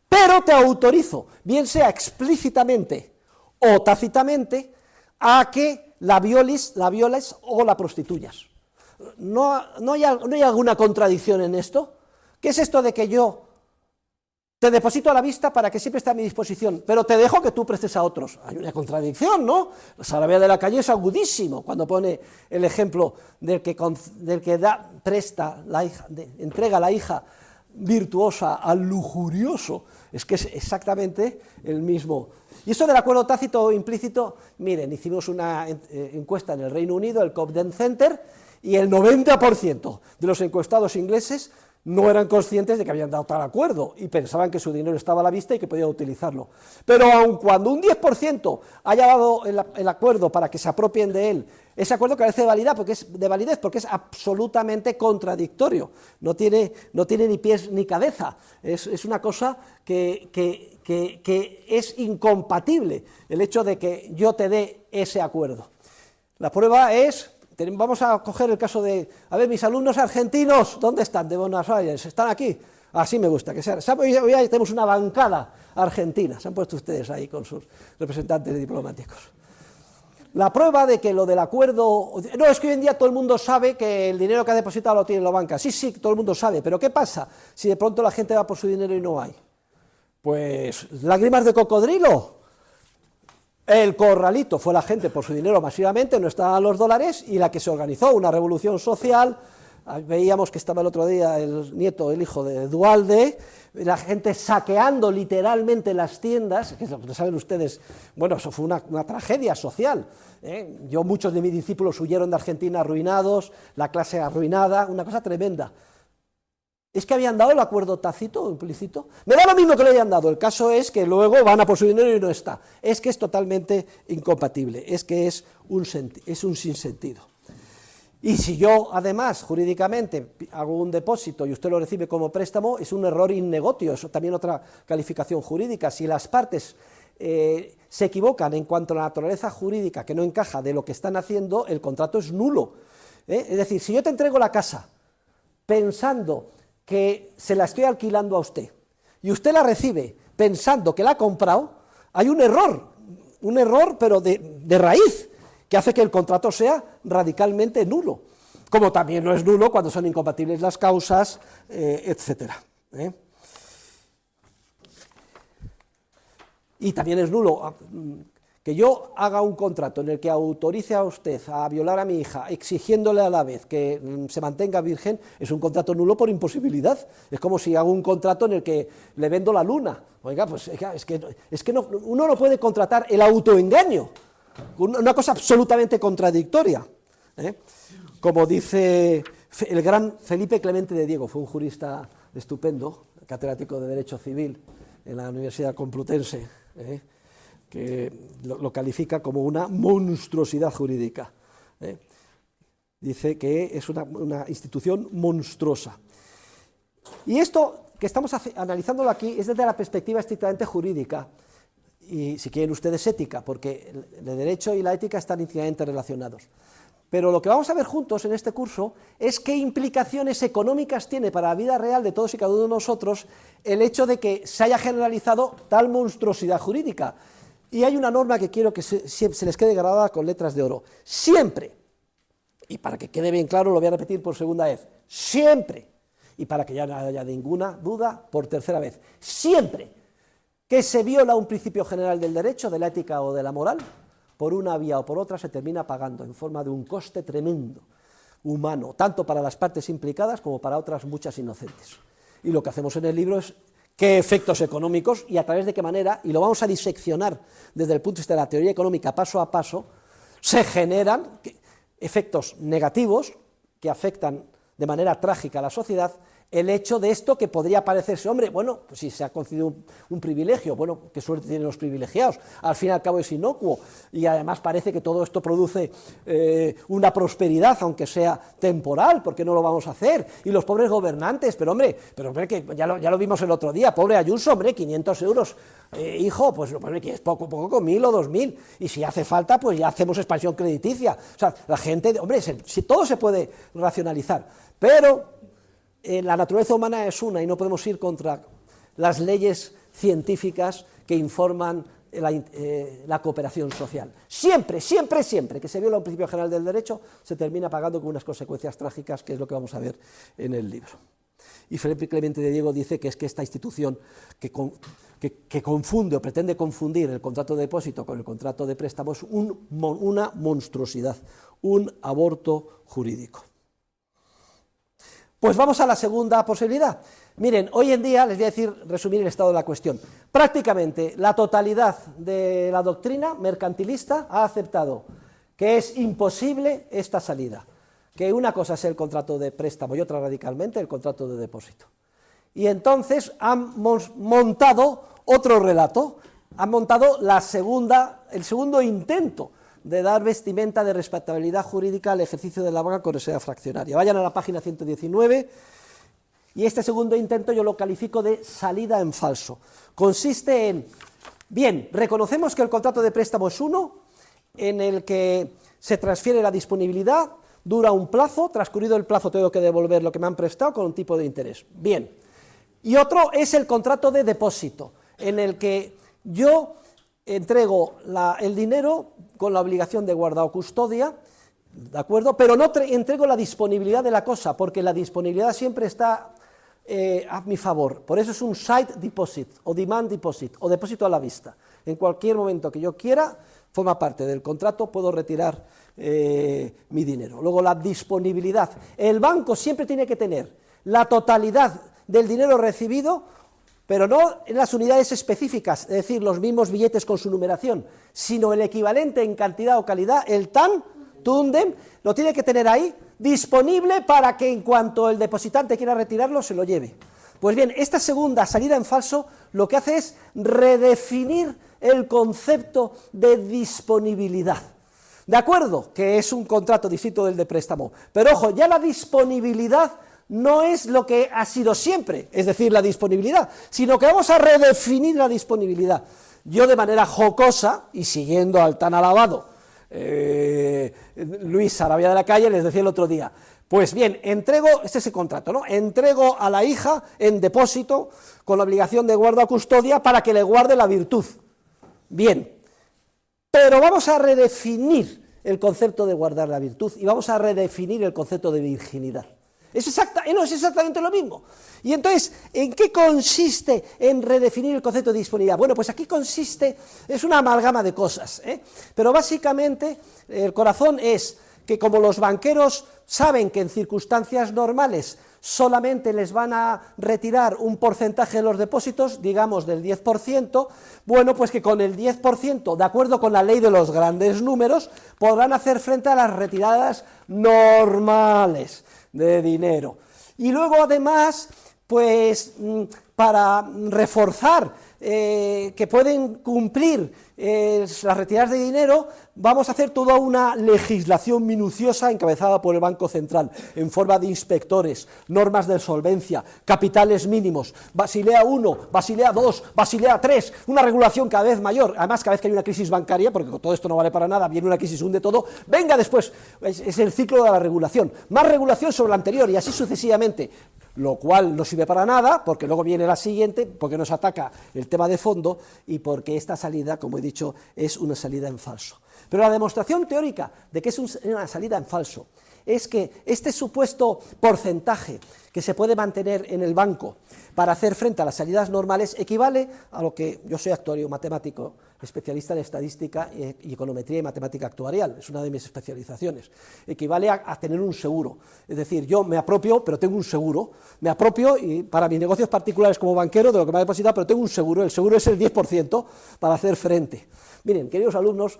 pero te autorizo, bien sea explícitamente o tácitamente, a que la violes o la prostituyas. ¿No hay alguna contradicción en esto? ¿Qué es esto de que yo te deposito a la vista para que siempre esté a mi disposición, pero te dejo que tú prestes a otros? Hay una contradicción, ¿no? Sarabia de la Calle es agudísimo cuando pone el ejemplo del que entrega la hija virtuosa al lujurioso. Es que es exactamente el mismo. Y esto del acuerdo tácito o implícito, miren, hicimos una encuesta en el Reino Unido, el Cobden Center, y el 90% de los encuestados ingleses no eran conscientes de que habían dado tal acuerdo y pensaban que su dinero estaba a la vista y que podían utilizarlo. Pero aun cuando un 10% haya dado el acuerdo para que se apropien de él, ese acuerdo carece de validez porque es absolutamente contradictorio, no tiene ni pies ni cabeza, es una cosa que es incompatible el hecho de que yo te dé ese acuerdo. La prueba es... Vamos a coger el caso de, a ver, mis alumnos argentinos, ¿dónde están? De Buenos Aires, ¿están aquí? Así me gusta que sea. Hoy tenemos una bancada argentina, se han puesto ustedes ahí con sus representantes diplomáticos. La prueba de que lo del acuerdo, no, es que hoy en día todo el mundo sabe que el dinero que ha depositado lo tiene la banca, sí, todo el mundo sabe, pero ¿qué pasa si de pronto la gente va por su dinero y no hay? Pues lágrimas de cocodrilo. El corralito fue la gente por su dinero masivamente, no estaban los dólares, y la que se organizó una revolución social, veíamos que estaba el otro día el hijo de Duhalde, la gente saqueando literalmente las tiendas, que saben ustedes, bueno, eso fue una tragedia social, ¿eh? Muchos de mis discípulos huyeron de Argentina arruinados, la clase arruinada, una cosa tremenda. ¿Es que habían dado el acuerdo tácito o implícito? Me da lo mismo que le hayan dado, el caso es que luego van a por su dinero y no está. Es que es totalmente incompatible, es que es un sinsentido. Y si yo, además, jurídicamente hago un depósito y usted lo recibe como préstamo, es un error in negotio, eso también otra calificación jurídica. Si las partes se equivocan en cuanto a la naturaleza jurídica que no encaja de lo que están haciendo, el contrato es nulo. Es decir, si yo te entrego la casa pensando que se la estoy alquilando a usted, y usted la recibe pensando que la ha comprado, hay un error pero de raíz, que hace que el contrato sea radicalmente nulo, como también no es nulo cuando son incompatibles las causas, etcétera. Y también es nulo que yo haga un contrato en el que autorice a usted a violar a mi hija, exigiéndole a la vez que se mantenga virgen, es un contrato nulo por imposibilidad. Es como si hago un contrato en el que le vendo la luna. Oiga, pues es que no, uno no puede contratar el autoengaño, una cosa absolutamente contradictoria. Como dice el gran Felipe Clemente de Diego, fue un jurista estupendo, catedrático de Derecho Civil en la Universidad Complutense, que lo califica como una monstruosidad jurídica. Dice que es una institución monstruosa. Y esto que estamos analizándolo aquí es desde la perspectiva estrictamente jurídica, y si quieren ustedes ética, porque el derecho y la ética están íntimamente relacionados. Pero lo que vamos a ver juntos en este curso es qué implicaciones económicas tiene para la vida real de todos y cada uno de nosotros el hecho de que se haya generalizado tal monstruosidad jurídica. Y hay una norma que quiero que se les quede grabada con letras de oro. Siempre, y para que quede bien claro lo voy a repetir por segunda vez, siempre, y para que ya no haya ninguna duda por tercera vez, siempre que se viola un principio general del derecho, de la ética o de la moral, por una vía o por otra se termina pagando en forma de un coste tremendo, humano, tanto para las partes implicadas como para otras muchas inocentes. Y lo que hacemos en el libro es qué efectos económicos y a través de qué manera, y lo vamos a diseccionar desde el punto de vista de la teoría económica paso a paso, se generan efectos negativos que afectan de manera trágica a la sociedad. El hecho de esto que podría parecerse, hombre, bueno, pues si se ha concedido un privilegio, bueno, qué suerte tienen los privilegiados, al fin y al cabo es inocuo, y además parece que todo esto produce una prosperidad, aunque sea temporal, porque no lo vamos a hacer, y los pobres gobernantes, pero hombre, que ya lo vimos el otro día, pobre Ayuso, hombre, 500 euros, hijo, pues hombre, que es poco con 1.000 o 2.000, y si hace falta, pues ya hacemos expansión crediticia, o sea, la gente, hombre, si todo se puede racionalizar, pero la naturaleza humana es una y no podemos ir contra las leyes científicas que informan la cooperación social. Siempre que se viola un principio general del derecho, se termina pagando con unas consecuencias trágicas, que es lo que vamos a ver en el libro. Y Felipe Clemente de Diego dice que es que esta institución que confunde o pretende confundir el contrato de depósito con el contrato de préstamo es una monstruosidad, un aborto jurídico. Pues vamos a la segunda posibilidad. Miren, hoy en día, les voy a resumir el estado de la cuestión. Prácticamente la totalidad de la doctrina mercantilista ha aceptado que es imposible esta salida. que una cosa es el contrato de préstamo y otra radicalmente el contrato de depósito. Y entonces han montado otro relato, han montado el segundo intento de dar vestimenta de respetabilidad jurídica al ejercicio de la banca con reserva fraccionaria. Vayan a la página 119, y este segundo intento yo lo califico de salida en falso. Consiste en, bien, reconocemos que el contrato de préstamo es uno, en el que se transfiere la disponibilidad, dura un plazo, transcurrido el plazo tengo que devolver lo que me han prestado con un tipo de interés. Bien. Y otro es el contrato de depósito, en el que yo entrego el dinero con la obligación de guarda o custodia, ¿de acuerdo? Pero no entrego la disponibilidad de la cosa, porque la disponibilidad siempre está a mi favor. Por eso es un sight deposit, o demand deposit, o depósito a la vista. En cualquier momento que yo quiera, forma parte del contrato, puedo retirar mi dinero. Luego, la disponibilidad. El banco siempre tiene que tener la totalidad del dinero recibido, pero no en las unidades específicas, es decir, los mismos billetes con su numeración, sino el equivalente en cantidad o calidad, el TAN, TUNDEM, lo tiene que tener ahí, disponible para que en cuanto el depositante quiera retirarlo, se lo lleve. Pues bien, esta segunda salida en falso lo que hace es redefinir el concepto de disponibilidad. De acuerdo, que es un contrato distinto del de préstamo, pero ojo, ya la disponibilidad no es lo que ha sido siempre, es decir, la disponibilidad, sino que vamos a redefinir la disponibilidad. Yo, de manera jocosa, y siguiendo al tan alabado Luis Sarabia de la Calle, les decía el otro día, pues bien, este es el contrato, ¿no? Entrego a la hija en depósito con la obligación de guarda o custodia para que le guarde la virtud. Bien, pero vamos a redefinir el concepto de guardar la virtud y vamos a redefinir el concepto de virginidad. No es exactamente lo mismo. Y entonces, ¿en qué consiste en redefinir el concepto de disponibilidad? Bueno, pues aquí es una amalgama de cosas, pero básicamente el corazón es que, como los banqueros saben que en circunstancias normales solamente les van a retirar un porcentaje de los depósitos, digamos del 10%, bueno, pues que con el 10%, de acuerdo con la ley de los grandes números, podrán hacer frente a las retiradas normales de dinero. Y luego, además, pues para reforzar que pueden cumplir las retiradas de dinero, vamos a hacer toda una legislación minuciosa encabezada por el Banco Central, en forma de inspectores, normas de solvencia, capitales mínimos, Basilea I, Basilea II, Basilea III, una regulación cada vez mayor. Además, cada vez que hay una crisis bancaria, porque todo esto no vale para nada, viene una crisis, hunde todo, venga después, es el ciclo de la regulación, más regulación sobre la anterior y así sucesivamente, lo cual no sirve para nada, porque luego viene la siguiente, porque nos ataca el tema de fondo y porque esta salida, como he dicho, es una salida en falso. Pero la demostración teórica de que es una salida en falso es que este supuesto porcentaje que se puede mantener en el banco para hacer frente a las salidas normales equivale a lo que yo soy actuario matemático, especialista en estadística y econometría y matemática actuarial, es una de mis especializaciones, equivale a tener un seguro, es decir, yo me apropio, pero tengo un seguro, me apropio y para mis negocios particulares como banquero de lo que me ha depositado, pero tengo un seguro, el seguro es el 10% para hacer frente. Miren, queridos alumnos,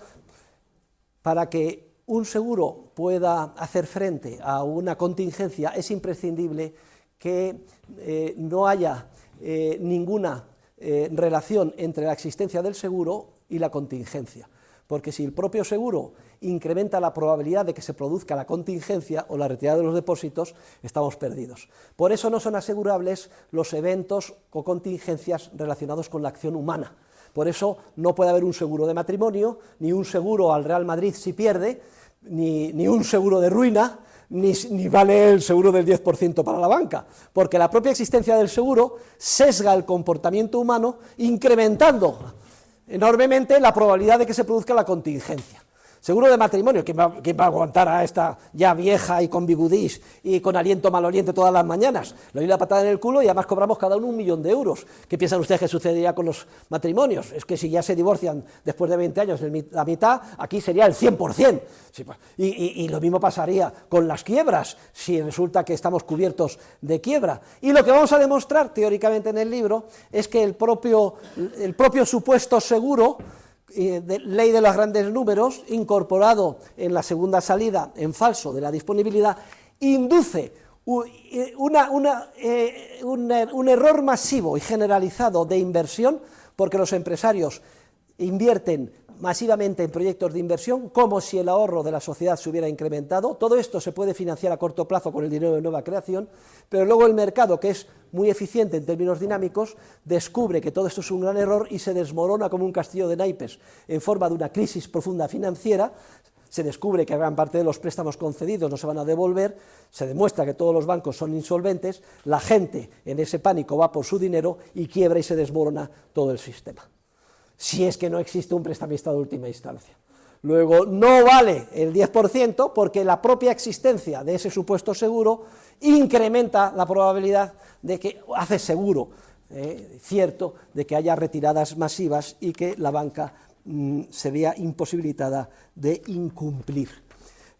para que un seguro pueda hacer frente a una contingencia es imprescindible que no haya ninguna relación entre la existencia del seguro y la contingencia, porque si el propio seguro incrementa la probabilidad de que se produzca la contingencia o la retirada de los depósitos, estamos perdidos. Por eso no son asegurables los eventos o contingencias relacionados con la acción humana. Por eso no puede haber un seguro de matrimonio, ni un seguro al Real Madrid si pierde, ni un seguro de ruina, ni vale el seguro del 10% para la banca, porque la propia existencia del seguro sesga el comportamiento humano, incrementando enormemente la probabilidad de que se produzca la contingencia. Seguro de matrimonio, ¿quién va a aguantar a esta ya vieja y con bigudís y con aliento maloliente todas las mañanas? Le doy la patada en el culo y además cobramos cada uno 1.000.000 de euros. ¿Qué piensan ustedes que sucedería con los matrimonios? Es que si ya se divorcian después de 20 años la mitad, aquí sería el 100%. Sí, y lo mismo pasaría con las quiebras, si resulta que estamos cubiertos de quiebra. Y lo que vamos a demostrar teóricamente en el libro es que el propio supuesto seguro ley de los grandes números, incorporado en la segunda salida en falso de la disponibilidad, induce un error masivo y generalizado de inversión, porque los empresarios invierten masivamente en proyectos de inversión como si el ahorro de la sociedad se hubiera incrementado. Todo esto se puede financiar a corto plazo con el dinero de nueva creación, pero luego el mercado, que es muy eficiente en términos dinámicos, descubre que todo esto es un gran error y se desmorona como un castillo de naipes en forma de una crisis profunda financiera. Se descubre que gran parte de los préstamos concedidos no se van a devolver, se demuestra que todos los bancos son insolventes, la gente en ese pánico va por su dinero y quiebra y se desmorona todo el sistema. Si es que no existe un prestamista de última instancia. Luego, no vale el 10% porque la propia existencia de ese supuesto seguro incrementa la probabilidad de que, hace seguro, cierto, de que haya retiradas masivas y que la banca se vea imposibilitada de incumplir,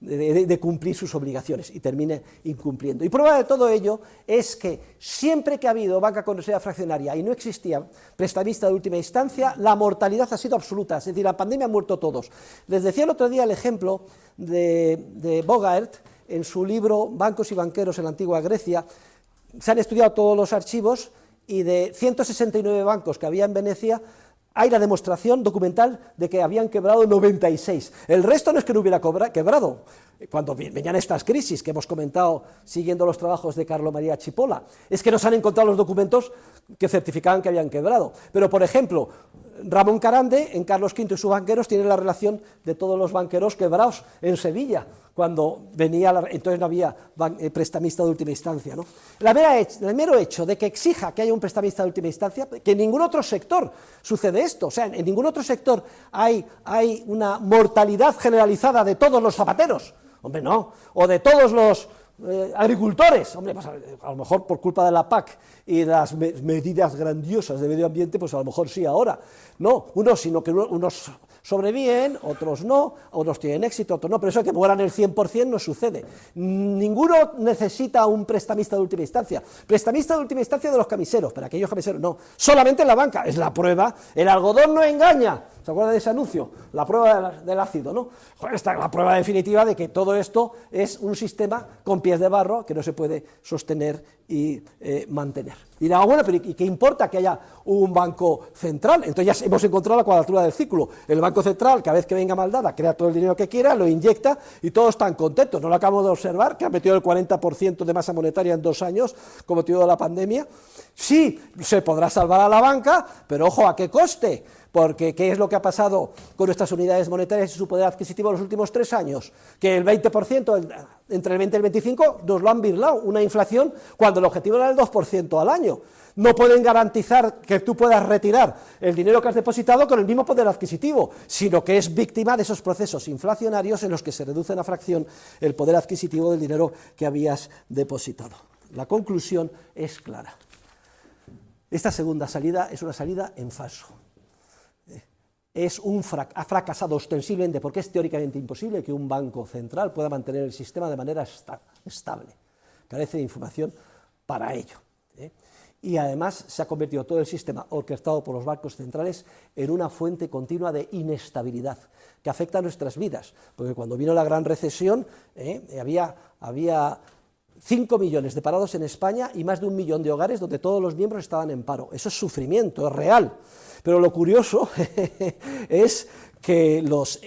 de cumplir sus obligaciones y termine incumpliendo. Y prueba de todo ello es que siempre que ha habido banca con reserva fraccionaria y no existía prestamista de última instancia, la mortalidad ha sido absoluta, es decir, la pandemia han muerto todos. Les decía el otro día el ejemplo de Bogart en su libro Bancos y banqueros en la antigua Grecia. Se han estudiado todos los archivos y de 169 bancos que había en Venecia, hay la demostración documental de que habían quebrado 96. El resto no es que no hubiera quebrado. Cuando venían estas crisis que hemos comentado siguiendo los trabajos de Carlo María Cipolla, es que no se han encontrado los documentos que certificaban que habían quebrado. Pero, por ejemplo, Ramón Carande, en Carlos V y sus banqueros, tiene la relación de todos los banqueros quebrados en Sevilla, cuando venía, entonces no había prestamista de última instancia, ¿no? El mero hecho de que exija que haya un prestamista de última instancia, que en ningún otro sector sucede esto, o sea, en ningún otro sector hay una mortalidad generalizada de todos los zapateros, hombre, no, o de todos los agricultores, hombre, pues a lo mejor por culpa de la PAC y de las medidas grandiosas de medio ambiente, pues a lo mejor sí ahora, no, sino que unos sobreviven, otros no, otros tienen éxito, otros no, pero eso de que mueran el 100% no sucede. Ninguno necesita un prestamista de última instancia. Prestamista de última instancia de los camiseros, pero aquellos camiseros no, solamente la banca, es la prueba, el algodón no engaña, ¿se acuerdan de ese anuncio? La prueba del ácido, ¿no? Esta es la prueba definitiva de que todo esto es un sistema con pies de barro que no se puede sostener y mantener. Y dirá, bueno, pero ¿y qué importa que haya un banco central? Entonces ya hemos encontrado la cuadratura del círculo. El banco central, cada vez que venga maldada, crea todo el dinero que quiera, lo inyecta y todos están contentos. No lo acabamos de observar, que ha metido el 40% de masa monetaria en 2 años, como motivo de la pandemia. Sí, se podrá salvar a la banca, pero ojo, ¿a qué coste? Porque ¿qué es lo que ha pasado con nuestras unidades monetarias y su poder adquisitivo en los últimos 3 años? Que el 20%, entre el 20 y el 25, nos lo han birlado, una inflación cuando el objetivo era el 2% al año. No pueden garantizar que tú puedas retirar el dinero que has depositado con el mismo poder adquisitivo, sino que es víctima de esos procesos inflacionarios en los que se reduce a fracción el poder adquisitivo del dinero que habías depositado. La conclusión es clara. Esta segunda salida es una salida en falso. Ha fracasado ostensiblemente porque es teóricamente imposible que un banco central pueda mantener el sistema de manera estable. Carece de información para ello. Y además se ha convertido todo el sistema orquestado por los bancos centrales en una fuente continua de inestabilidad que afecta a nuestras vidas. Porque cuando vino la gran recesión había 5 millones de parados en España y más de 1 millón de hogares donde todos los miembros estaban en paro. Eso es sufrimiento, es real. Pero lo curioso es que los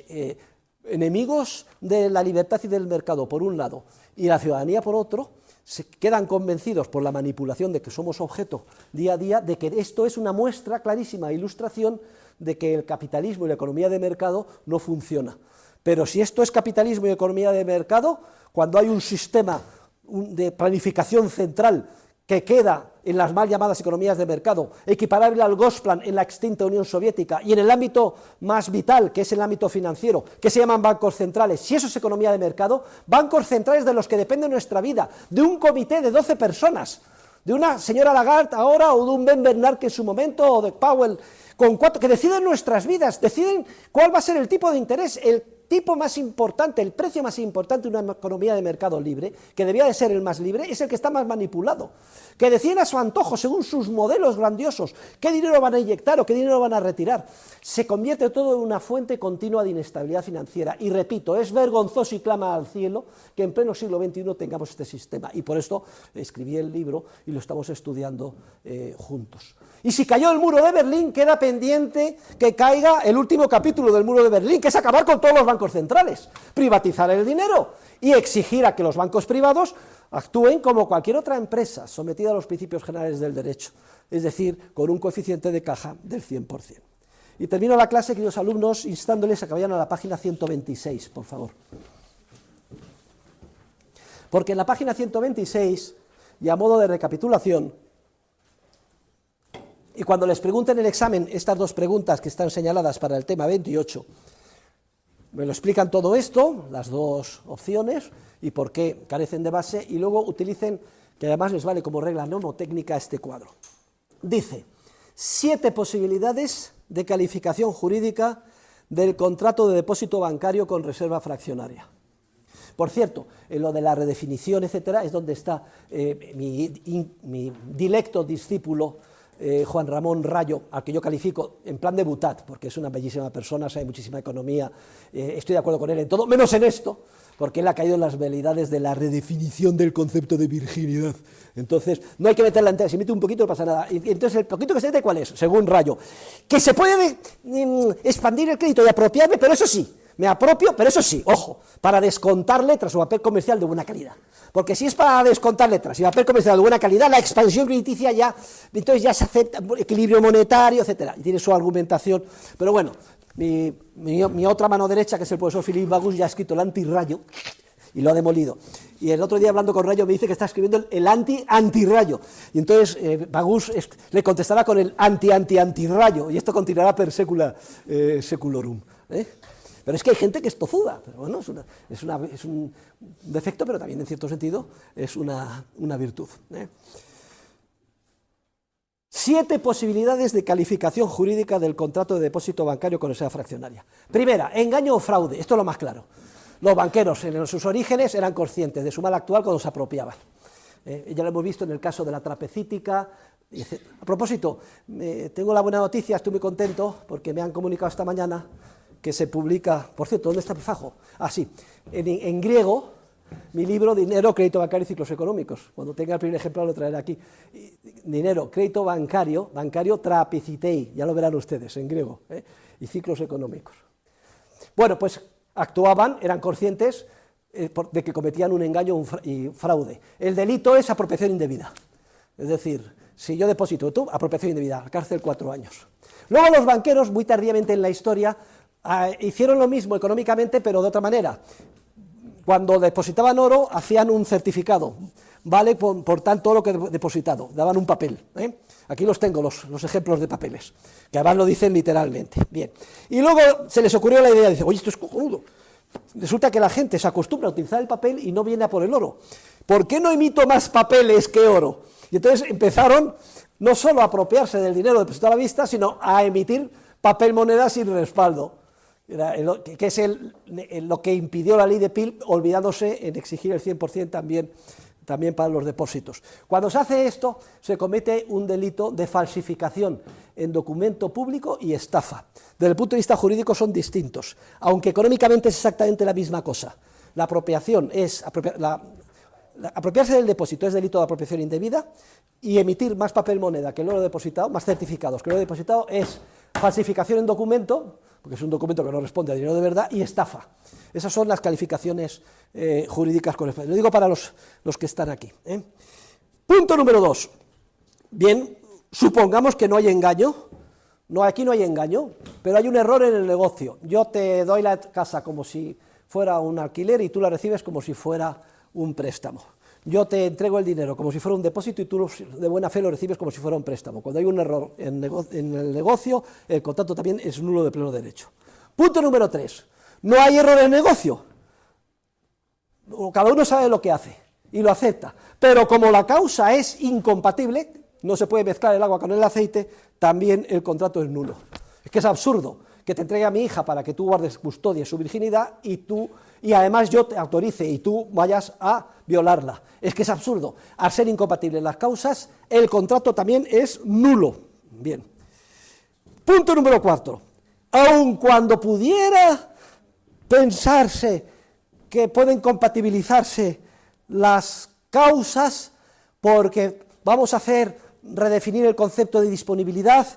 enemigos de la libertad y del mercado, por un lado, y la ciudadanía, por otro, se quedan convencidos por la manipulación de que somos objeto día a día, de que esto es una muestra clarísima, ilustración de que el capitalismo y la economía de mercado no funciona. Pero si esto es capitalismo y economía de mercado, cuando hay un sistema de planificación central que queda en las mal llamadas economías de mercado, equiparable al Gosplan en la extinta Unión Soviética, y en el ámbito más vital, que es el ámbito financiero, que se llaman bancos centrales, si eso es economía de mercado, bancos centrales de los que depende nuestra vida, de un comité de 12 personas, de una señora Lagarde ahora, o de un Ben Bernanke en su momento, o de Powell, que deciden nuestras vidas, deciden cuál va a ser el tipo de interés, tipo más importante, el precio más importante de una economía de mercado libre, que debía de ser el más libre, es el que está más manipulado, que deciden a su antojo, según sus modelos grandiosos, qué dinero van a inyectar o qué dinero van a retirar. Se convierte todo en una fuente continua de inestabilidad financiera. Y repito, es vergonzoso y clama al cielo que en pleno siglo XXI tengamos este sistema. Y por esto escribí el libro y lo estamos estudiando juntos. Y si cayó el muro de Berlín, queda pendiente que caiga el último capítulo del muro de Berlín, que es acabar con todos los bancos centrales, privatizar el dinero y exigir a que los bancos privados actúen como cualquier otra empresa, sometida a los principios generales del derecho, es decir, con un coeficiente de caja del 100%. Y termino la clase, queridos alumnos, instándoles a que vayan a la página 126, por favor. Porque en la página 126, y a modo de recapitulación, y cuando les pregunten en el examen estas dos preguntas que están señaladas para el tema 28, me lo explican todo esto, las dos opciones, y por qué carecen de base, y luego utilicen, que además les vale como regla mnemotécnica, este cuadro. Dice, 7 posibilidades de calificación jurídica del contrato de depósito bancario con reserva fraccionaria. Por cierto, en lo de la redefinición, etcétera, es donde está mi dilecto discípulo Juan Ramón Rayo, al que yo califico en plan de butat, porque es una bellísima persona, sabe muchísima economía, estoy de acuerdo con él en todo, menos en esto, porque él ha caído en las veleidades de la redefinición del concepto de virginidad. Entonces, no hay que meterla entera, si mete un poquito no pasa nada. Y entonces, el poquito que se mete, ¿cuál es? Según Rayo, que se puede expandir el crédito y apropiarme, pero eso sí, me apropio, pero eso sí, ojo, para descontar letras o papel comercial de buena calidad. Porque si es para descontar letras y papel comercial de buena calidad, la expansión crediticia ya, entonces ya se acepta equilibrio monetario, etcétera, y tiene su argumentación. Pero bueno, mi otra mano derecha, que es el profesor Philippe Bagus, ya ha escrito el antirrayo y lo ha demolido. Y el otro día, hablando con Rayo, me dice que está escribiendo el antirrayo. Y entonces Bagus le contestará con el antirrayo, y esto continuará per secula seculorum. Pero es que hay gente que es tozuda, pero bueno, es un defecto, pero también en cierto sentido es una virtud. 7 posibilidades de calificación jurídica del contrato de depósito bancario con reserva fraccionaria. Primera, engaño o fraude, esto es lo más claro. Los banqueros en sus orígenes eran conscientes de su mal actual cuando se apropiaban. Ya lo hemos visto en el caso de la trapecítica. A propósito, tengo la buena noticia, estoy muy contento porque me han comunicado esta mañana que se publica, por cierto, ¿dónde está mi fajo? Ah, sí, en griego, mi libro Dinero, Crédito Bancario y Ciclos Económicos. Cuando tenga el primer ejemplar lo traeré aquí. Dinero, Crédito Bancario, Trapecitei, ya lo verán ustedes, en griego, y Ciclos Económicos. Bueno, pues actuaban, eran conscientes de que cometían un engaño y fraude. El delito es apropiación indebida, es decir, si yo deposito, tú, apropiación indebida, cárcel 4 años. Luego los banqueros, muy tardíamente en la historia, hicieron lo mismo económicamente, pero de otra manera. Cuando depositaban oro, hacían un certificado, vale por tanto oro que he depositado, daban un papel. Aquí los tengo, los ejemplos de papeles, que además lo dicen literalmente. Bien. Y luego se les ocurrió la idea, dice, oye, esto es cojonudo. Resulta que la gente se acostumbra a utilizar el papel y no viene a por el oro. ¿Por qué no emito más papeles que oro? Y entonces empezaron no solo a apropiarse del dinero depositado a la vista, sino a emitir papel moneda sin respaldo, que es lo que impidió la ley de Peel, olvidándose en exigir el 100% también para los depósitos. Cuando se hace esto, se comete un delito de falsificación en documento público y estafa. Desde el punto de vista jurídico son distintos, aunque económicamente es exactamente la misma cosa. La apropiación es apropiarse del depósito es delito de apropiación indebida, y emitir más papel moneda que el oro depositado, más certificados que el oro depositado, es falsificación en documento, porque es un documento que no responde a dinero de verdad, y estafa. Esas son las calificaciones jurídicas correspondientes. Lo digo para los que están aquí. Punto número 2. Bien, supongamos que no hay engaño. No, aquí no hay engaño, pero hay un error en el negocio. Yo te doy la casa como si fuera un alquiler y tú la recibes como si fuera un préstamo. Yo te entrego el dinero como si fuera un depósito y tú de buena fe lo recibes como si fuera un préstamo. Cuando hay un error en el negocio, el contrato también es nulo de pleno derecho. Punto número 3. No hay error en el negocio. Cada uno sabe lo que hace y lo acepta. Pero como la causa es incompatible, no se puede mezclar el agua con el aceite, también el contrato es nulo. Es que es absurdo que te entregue a mi hija para que tú guardes, custodies su virginidad y además yo te autorice y tú vayas a violarla. Es que es absurdo. Al ser incompatibles las causas, el contrato también es nulo. Bien. Punto número 4. Aun cuando pudiera pensarse que pueden compatibilizarse las causas, porque vamos a redefinir el concepto de disponibilidad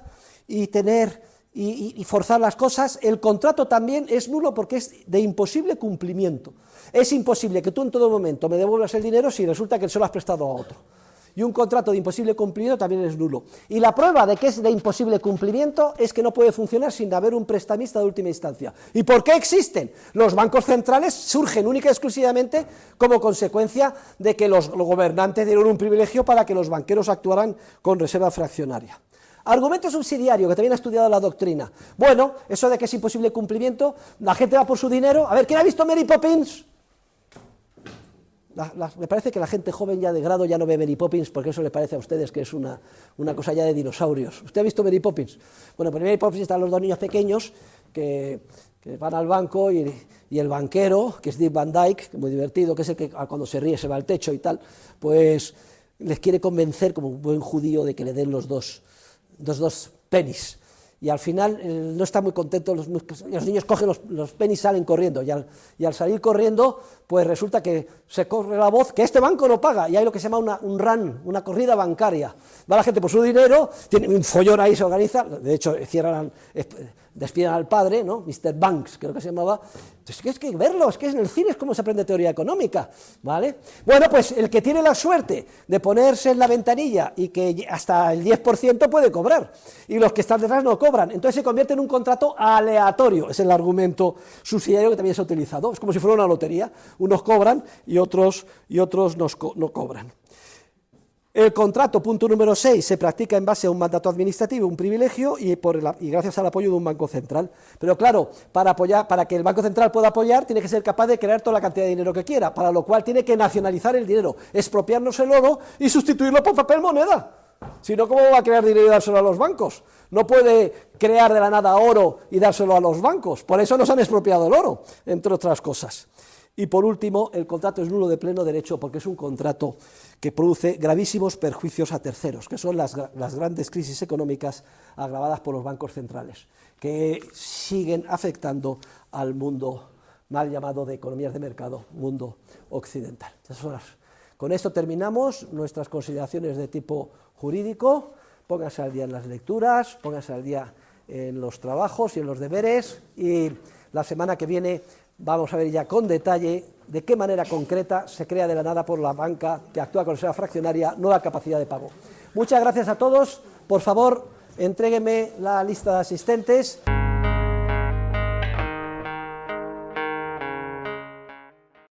y forzar las cosas, el contrato también es nulo porque es de imposible cumplimiento. Es imposible que tú en todo momento me devuelvas el dinero si resulta que se lo has prestado a otro. Y un contrato de imposible cumplimiento también es nulo. Y la prueba de que es de imposible cumplimiento es que no puede funcionar sin haber un prestamista de última instancia. ¿Y por qué existen? Los bancos centrales surgen única y exclusivamente como consecuencia de que los gobernantes dieron un privilegio para que los banqueros actuaran con reserva fraccionaria. Argumento subsidiario, que también ha estudiado la doctrina. Bueno, eso de que es imposible cumplimiento, la gente va por su dinero. A ver, ¿quién ha visto Mary Poppins? Me parece que la gente joven ya de grado ya no ve Mary Poppins, porque eso le parece a ustedes que es una cosa ya de dinosaurios. ¿Usted ha visto Mary Poppins? Bueno, pues en Mary Poppins están los dos niños pequeños que van al banco y el banquero, que es Dick Van Dyke, muy divertido, que es el que cuando se ríe se va al techo y tal, pues les quiere convencer como un buen judío de que le den los dos pennies. Y al final no está muy contento, los niños cogen los pennies y salen corriendo, y al salir corriendo, pues resulta que se corre la voz que este banco no paga, y hay lo que se llama un run, una corrida bancaria. Va la gente por su dinero, tiene un follón ahí, se organiza, de hecho despiden al padre, ¿no? Mr. Banks, creo que se llamaba. Entonces, es que verlo, es que en el cine es como se aprende teoría económica, ¿vale? Bueno, pues el que tiene la suerte de ponerse en la ventanilla y que hasta el 10% puede cobrar, y los que están detrás no cobran, entonces se convierte en un contrato aleatorio, es el argumento subsidiario que también se ha utilizado, es como si fuera una lotería, unos cobran y otros no cobran. El contrato, punto número 6, se practica en base a un mandato administrativo, un privilegio y gracias al apoyo de un banco central. Pero claro, para que el banco central pueda apoyar, tiene que ser capaz de crear toda la cantidad de dinero que quiera, para lo cual tiene que nacionalizar el dinero, expropiarnos el oro y sustituirlo por papel moneda. Si no, ¿cómo va a crear dinero y dárselo a los bancos? No puede crear de la nada oro y dárselo a los bancos. Por eso nos han expropiado el oro, entre otras cosas. Y por último, el contrato es nulo de pleno derecho porque es un contrato que produce gravísimos perjuicios a terceros, que son las grandes crisis económicas agravadas por los bancos centrales, que siguen afectando al mundo mal llamado de economías de mercado, mundo occidental. Con esto terminamos nuestras consideraciones de tipo jurídico. Pónganse al día en las lecturas, pónganse al día en los trabajos y en los deberes, y la semana que viene vamos a ver ya con detalle de qué manera concreta se crea de la nada por la banca que actúa con reserva fraccionaria nueva capacidad de pago. Muchas gracias a todos. Por favor, entréguenme la lista de asistentes.